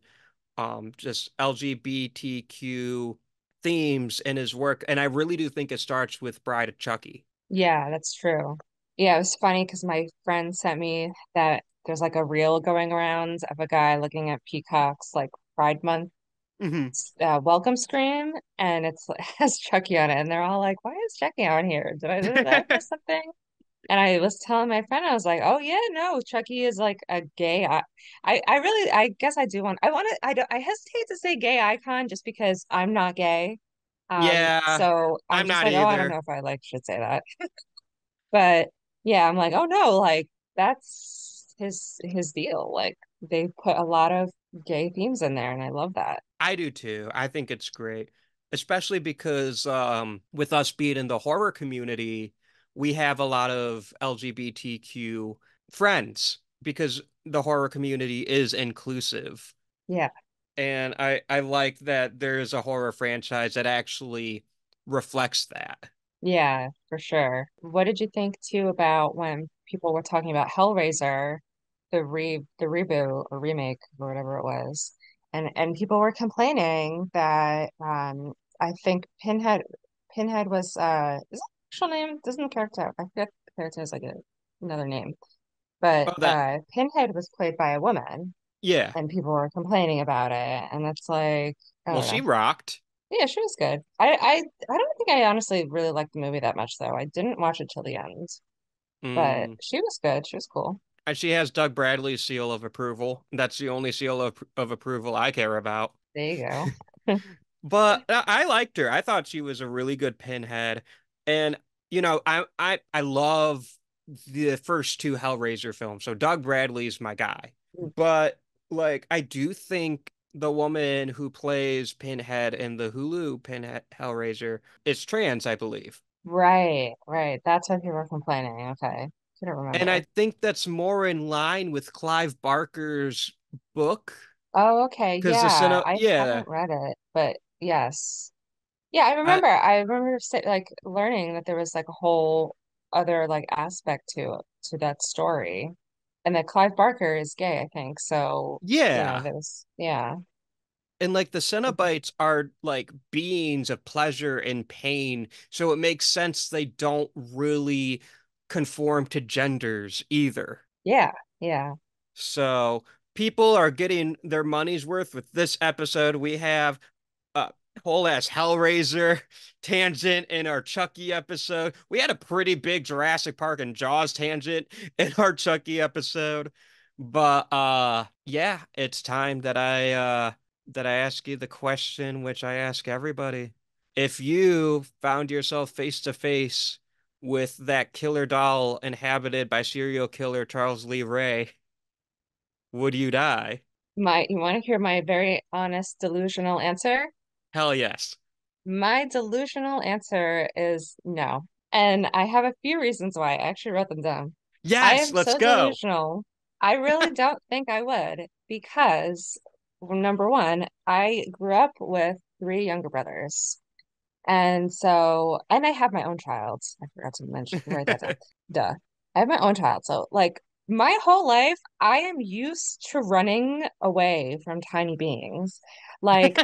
just LGBTQ themes in his work. And I really do think it starts with Bride of Chucky. Yeah, that's true. Yeah, it was funny because my friend sent me that there's like a reel going around of a guy looking at Peacock's like Pride Month Hmm. welcome screen, and it's has Chucky on it, and they're all like, "Why is Chucky on here? Did I miss something?" And I was telling my friend, I was like, "Oh yeah, no, Chucky is like a gay. I really, I guess I do want. I want to. I don't. I hesitate to say gay icon just because I'm not gay. Yeah, So I'm I'm just not like, oh, I don't either. know if I like should say that, but yeah, I'm like, oh no, like that's his deal. Like they put a lot of gay themes in there, and I love that. I do too. I think it's great, especially because with us being in the horror community, we have a lot of LGBTQ friends because the horror community is inclusive. Yeah. And I like that there's a horror franchise that actually reflects that. Yeah, for sure. What did you think too about when people were talking about Hellraiser, the reboot or remake or whatever it was, and people were complaining that I think Pinhead was is that the actual name? Doesn't the character I forget the character has like another name, but Oh, that, Pinhead was played by a woman, yeah. and people were complaining about it, and it's like I Well, don't she know. rocked. Yeah, she was good. I don't think I honestly really liked the movie that much though. I didn't watch it till the end, but Mm. she was good. She was cool. And she has Doug Bradley's seal of approval. That's the only seal of approval I care about. There you go. But I liked her. I thought she was a really good pinhead. And I love the first two Hellraiser films. So Doug Bradley's my guy. But like I do think the woman who plays Pinhead in the Hulu Pinhead Hellraiser is trans, I believe. Right, right. That's why people were complaining. Okay. Couldn't And I remember. think that's more in line with Clive Barker's book. Oh, okay. Because the Yeah. cinema, I yeah, haven't read it, but yes. Yeah, I I, remember. I remember like learning that there was like a whole other like aspect to that story. And that Clive Barker is gay, I think. So, yeah. there was yeah. And like the Cenobites are like beings of pleasure and pain, so it makes sense they don't really conform to genders either. Yeah. Yeah. So people are getting their money's worth with this episode. We have a whole ass Hellraiser tangent in our Chucky episode. We had a pretty big Jurassic Park and Jaws tangent in our Chucky episode. But yeah, it's time that I ask you the question which I ask everybody. If you found yourself face to face with that killer doll inhabited by serial killer Charles Lee Ray, would you die? You want to hear my very honest, delusional answer? Hell yes. My delusional answer is no. And I have a few reasons why. I actually wrote them down. I Yes, am let's so go. delusional. I really don't think I would because, well, number one, I grew up with three younger brothers. And I have my own child. I forgot to mention, write that down. Duh. I have my own child. So, like, my whole life, I am used to running away from tiny beings. Like,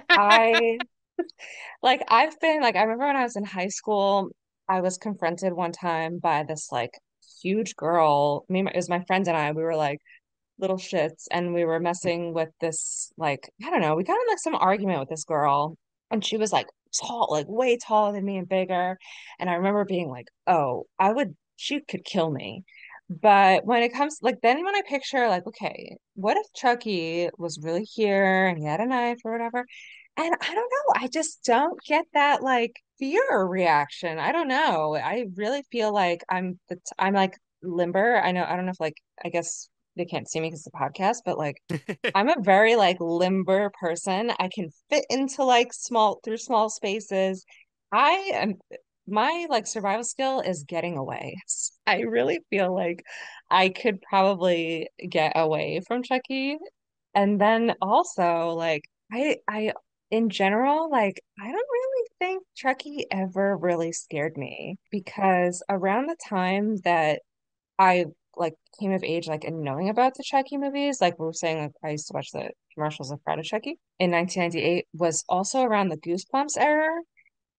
I've been, like, I remember when I was in high school, I was confronted one time by this, like, huge girl. It was my friend and I, we were like, little shits and we were messing with this like I don't know we got in like some argument with this girl and she was like tall like way taller than me and bigger and I remember being like oh she could kill me but when it comes like then when I picture like okay what if Chucky was really here and he had a knife or whatever and I don't know I just don't get that like fear reaction I don't know I really feel like I'm like limber I know I don't know if like I guess they can't see me because it's a podcast, but like I'm a very like limber person. I can fit into like small spaces. I am my like survival skill is getting away. I really feel like I could probably get away from Chucky. And then also like I in general, like I don't really think Chucky ever really scared me because around the time that I like came of age, like and knowing about the Chucky movies, like we were saying, like I used to watch the commercials of Bride of Chucky in 1998 was also around the Goosebumps era.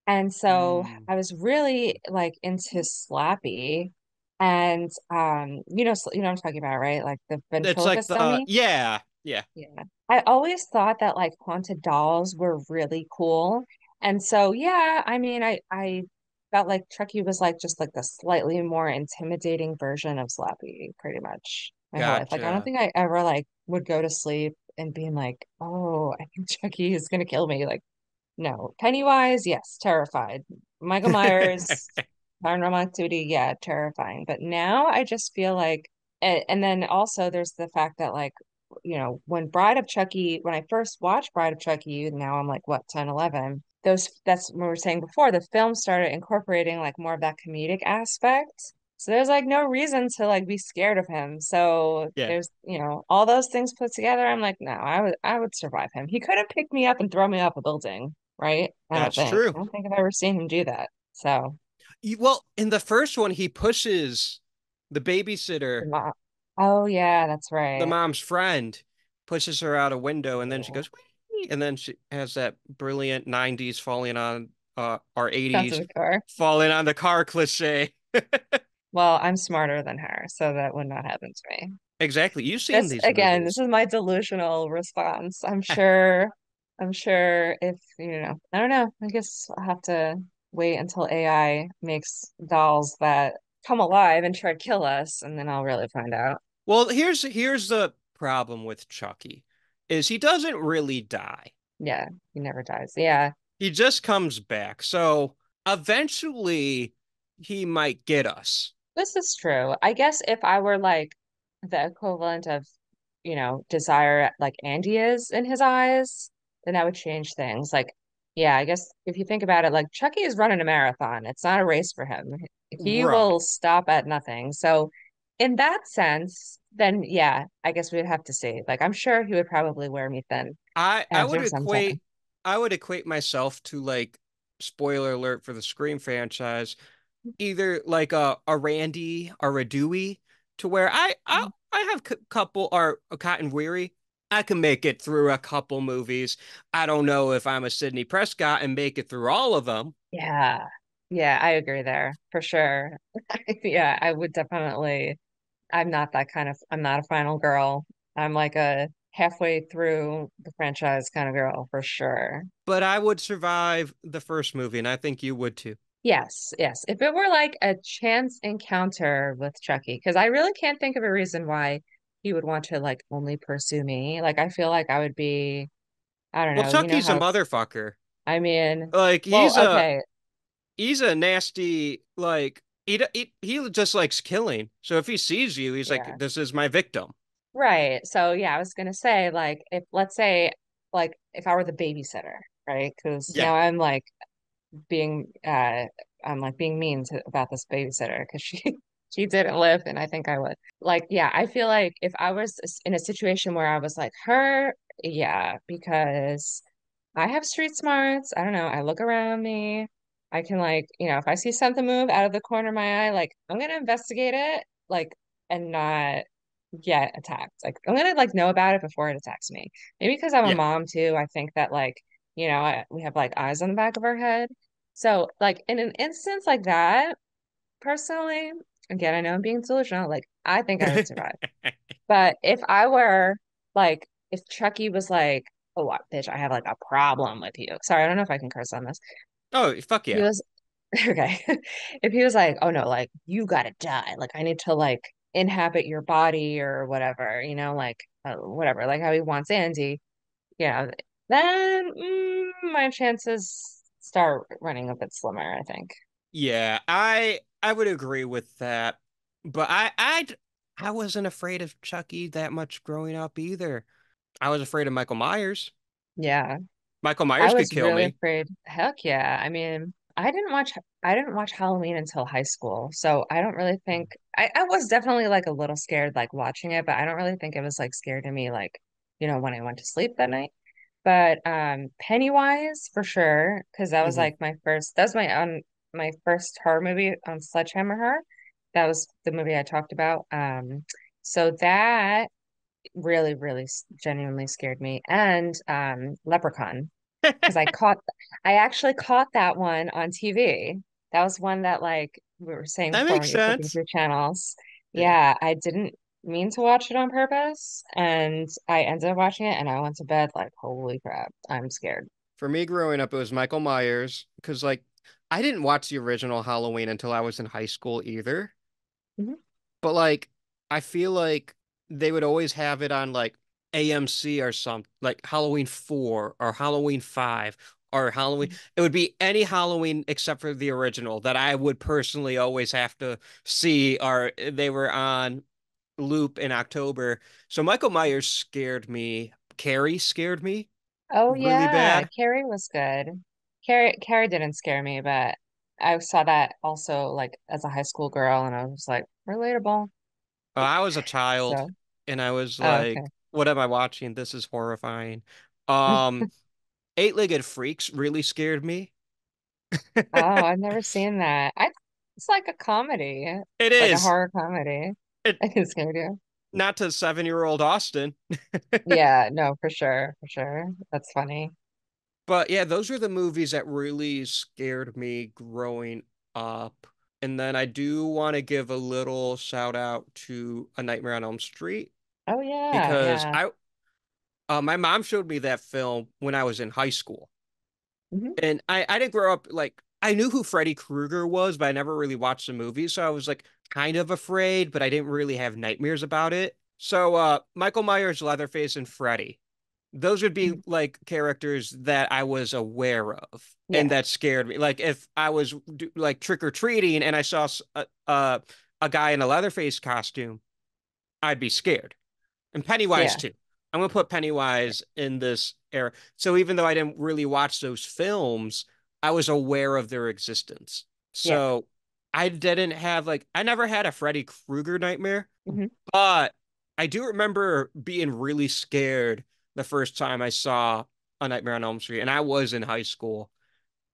And so Mm. I was really like into Slappy and you know what I'm talking about, right? Like the It's like ventriloquist the dummy. yeah, yeah. Yeah. I always thought that like haunted dolls were really cool. And so yeah, I mean I felt like Chucky was like just like the slightly more intimidating version of Slappy pretty much my whole life. Like I don't Gotcha. think I ever like would go to sleep and being like, "Oh, I think Chucky is gonna kill me." Like no. Pennywise, yes, terrified. Michael Myers, Paranormal Activity, yeah, terrifying. But now I just feel like, and then also there's the fact that like, when Bride of Chucky, when I first watched Bride of Chucky, now I'm like, what, 10, 11. That's what we were saying before, the film started incorporating like more of that comedic aspect. So there's like no reason to like be scared of him. So Yeah, there's, all those things put together. I'm like, no, I would survive him. He could have picked me up and thrown me off a building, right? I don't that's think. true. I don't think I've ever seen him do that. So Well, in the first one, he pushes the the babysitter, mom. Oh yeah, that's the right. mom's friend, pushes her out a window, and then she Cool. goes, "Wee," and then she has that brilliant 90s falling on our Sounds of 80s the car. falling on the car cliche. Well, I'm smarter than her, so that would not happen to me. Exactly. You've seen This these again, this movies. is my delusional response. I'm sure if, I don't know. I guess I'll have to wait until AI makes dolls that come alive and try to kill us, and then I'll really find out. Well, here's the problem with Chucky, is he doesn't really die. Yeah, he never dies. Yeah. He just comes back. So eventually he might get us. This is true. I guess if I were like the equivalent of, desire like Andy is in his eyes, then that would change things. Like, yeah, I guess if you think about it, like Chucky is running a marathon. It's not a race for him. He will Right. stop at nothing. So in that sense, then yeah, I guess we'd have to see. Like I'm sure he would probably wear me thin I would after some equate time. I would equate myself to like spoiler alert for the Scream franchise, either like a Randy or a Dewey, to where I have couple or a Cotton Weary. I can make it through a couple movies. I don't know if I'm a Sidney Prescott and make it through all of them. Yeah. Yeah, I agree there for sure. Yeah, I would definitely. I'm not a final girl. I'm like a halfway through the franchise kind of girl for sure. But I would survive the first movie, and I think you would too. Yes, yes. If it were like a chance encounter with Chucky, because I really can't think of a reason why he would want to like only pursue me. Like I feel like I would be, I don't Well, know, you know Chucky's a how, motherfucker. I mean, Like well, okay, he's a nasty like he just likes killing. So if he sees you, he's like, yeah. "This is my victim." Right. So yeah, I was gonna say like if let's say like if I were the babysitter, right? Because Yeah, now being I'm like being mean about this babysitter because she she didn't live and I think I would. Like yeah, I feel like if I was in a situation where I was like her, yeah, because I have street smarts. I don't know. I look around me. I can like, if I see something move out of the corner of my eye, like I'm gonna investigate it, like and not get attacked. Like I'm gonna like know about it before it attacks me. Maybe because I'm a yeah. mom too. I think that like, we have like eyes on the back of our head. So like in an instance like that, personally, again, I know I'm being delusional. Like I think I would survive. But if I were like, if Chucky was like, oh, bitch, I have like a problem with you. Sorry, I don't know if I can curse on this. Oh, fuck He yeah. was okay. If he was like, oh no, like you gotta die. Like I need to like inhabit your body or whatever, like whatever, like how he wants Andy, yeah, then my chances start running a bit slimmer, I think. Yeah, I would agree with that. But I wasn't afraid of Chucky that much growing up either. I was afraid of Michael Myers. Yeah. Michael I Myers could was kill really me. afraid. Heck yeah. I mean, I didn't watch Halloween until high school. So I don't really think I was definitely like a little scared like watching it, but I don't really think it was like scared to me like, when I went to sleep that night. But Pennywise for sure, because that was Mhm. like that was my first horror movie on Sledgehammer Horror. That was the movie I talked about. So that really, really genuinely scared me. And Leprechaun because I actually caught that one on TV. That was one that, like we were saying That before, makes when you're flipping sense. through channels. Yeah. Yeah, I didn't mean to watch it on purpose, and I ended up watching it, and I went to bed like, holy crap, I'm scared. For me growing up, it was Michael Myers because, like, I didn't watch the original Halloween until I was in high school either. Mhm. But, like, I feel like they would always have it on, like, AMC or something, like Halloween 4 or Halloween 5 or Halloween. It would be any Halloween except for the original that I would personally always have to see, or they were on loop in October. So Michael Myers scared me. Carrie scared me Oh really yeah, bad. Carrie was good. Carrie didn't scare me, but I saw that also like as a high school girl, and I was like, relatable. I was a child So, and I was oh, okay. like, what am I watching? This is horrifying. Um, Eight-Legged Freaks really scared me. Oh, I've never seen that. It's like a comedy, It like a is. horror comedy. It I can scare you. not to 7-year-old Austin. Yeah, no, for sure, for sure. That's funny. But yeah, those are the movies that really scared me growing up. And then I do want to give a little shout out to A Nightmare on Elm Street Oh yeah, because yeah. my mom showed me that film when I was in high school. Hmm. And I didn't grow up like I knew who Freddy Krueger was, but I never really watched the movie. So I was like kind of afraid, but I didn't really have nightmares about it. So Michael Myers, Leatherface, and Freddy. Those would be Hmm. like characters that I was aware of and Yeah, that scared me. Like if I was like trick or treating and I saw a guy in a Leatherface costume, I'd be scared. And Pennywise yeah, too. I'm gonna put Pennywise in this era. So even though I didn't really watch those films, I was aware of their existence. yeah. So I didn't have like I never had a Freddy Krueger nightmare, Hmm. but I do remember being really scared the first time I saw A Nightmare on Elm Street, and I was in high school,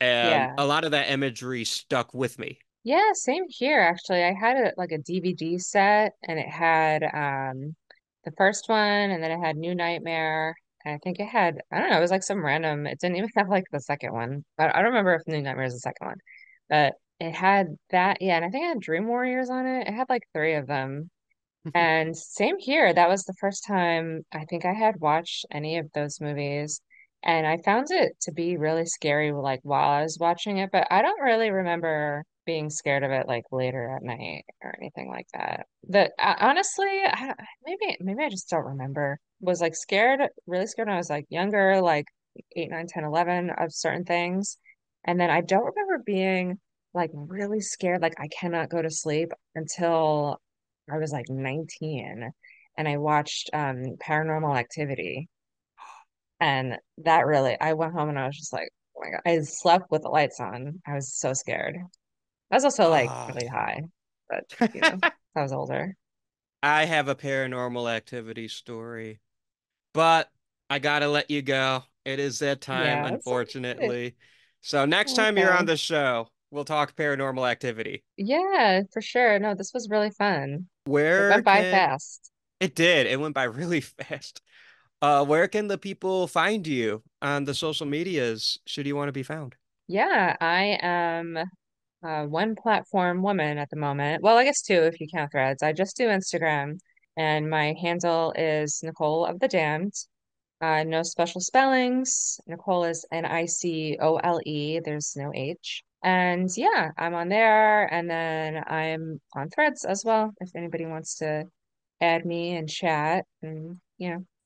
and Yeah. a lot of that imagery stuck with me. Yeah, same here actually. I had like a DVD set and it had the first one and then it had New Nightmare. And I think it had I don't know, it was like some random it didn't even have like the second one. I don't remember if New Nightmare is the second one. But it had that, yeah, and I think it had Dream Warriors on it. It had like three of them. And same here. That was the first time I think I had watched any of those movies. And I found it to be really scary, like while I was watching it, but I don't really remember being scared of it like later at night or anything like that. Honestly, maybe I just don't remember. Was like scared, really scared when I was like younger, like 8, 9, 10, 11 of certain things. And then I don't remember being like really scared, like I cannot go to sleep until I was like 19 and I watched Paranormal Activity. And that really, I went home and I was just like, oh my God, I slept with the lights on. I was so scared. I was also like Ah. really high, but I was older. I have a paranormal activity story. But I gotta let you go. It is that time, Yeah, it's okay. unfortunately. So next time you're on Okay. the show, we'll talk paranormal activity. Yeah, for sure. No, this was really fun. It Where went by can fast. it did? It went by really fast. Where can the people find you on the social medias should you want to be found? Yeah, I am one platform woman at the moment. Well, I guess two if you count threads. I just do Instagram, and my handle is Nicole of the Damned. No special spellings. Nicole is Nicole. There's no H. And yeah, I'm on there. And then I'm on threads as well if anybody wants to add me and chat. And,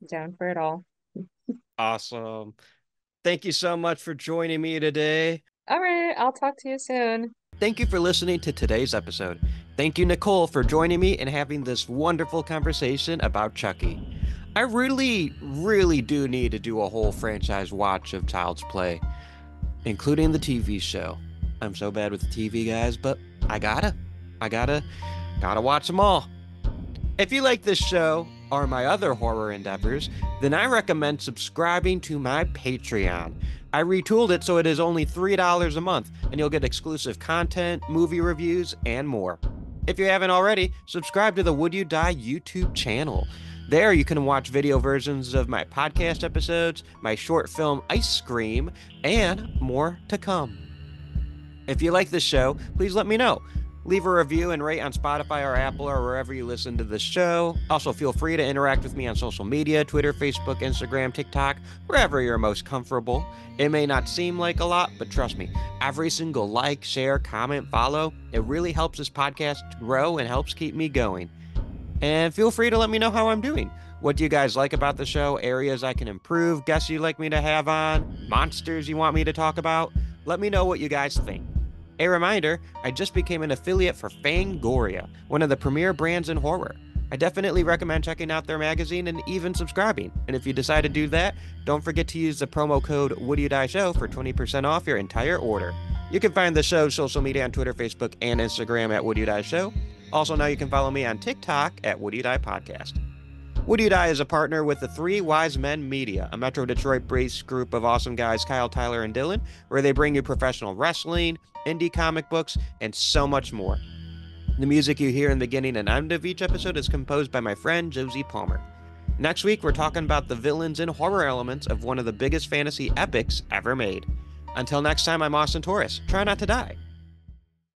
down for it all. Awesome. Thank you so much for joining me today. All right, I'll talk to you soon. Thank you for listening to today's episode. Thank you, Nicole, for joining me and having this wonderful conversation about Chucky. I really do need to do a whole franchise watch of Child's Play, including the TV show. I'm so bad with the TV, guys, but I gotta watch them all. If you like this show or my other horror endeavors, then I recommend subscribing to my Patreon. I retooled it so it is only $3 a month, and you'll get exclusive content, movie reviews, and more. If you haven't already, subscribe to the Would You Die YouTube channel. There you can watch video versions of my podcast episodes, my short film Ice Cream, and more to come. If you like this show, please let me know. Leave a review and rate on Spotify or Apple or wherever you listen to the show. Also, feel free to interact with me on social media, Twitter, Facebook, Instagram, TikTok, wherever you're most comfortable. It may not seem like a lot, but trust me, every single like, share, comment, follow, it really helps this podcast grow and helps keep me going. And feel free to let me know how I'm doing. What do you guys like about the show? Areas I can improve? Guests you'd like me to have on? Monsters you want me to talk about? Let me know what you guys think. A reminder, I just became an affiliate for FANGORIA, one of the premier brands in horror. I definitely recommend checking out their magazine and even subscribing. And if you decide to do that, don't forget to use the promo code WoodYouDieShow for 20% off your entire order. You can find the show's social media on Twitter, Facebook, and Instagram at Would You Die Show. Also, now you can follow me on TikTok at Would You Die Podcast. Would You Die is a partner with the Three Wise Men Media, a Metro Detroit-based group of awesome guys, Kyle, Tyler, and Dylan, where they bring you professional wrestling, indie comic books, and so much more. The music you hear in the beginning and end of each episode is composed by my friend Josie Palmer. Next week, we're talking about the villains and horror elements of one of the biggest fantasy epics ever made. Until next time, I'm Austin Torres. Try not to die.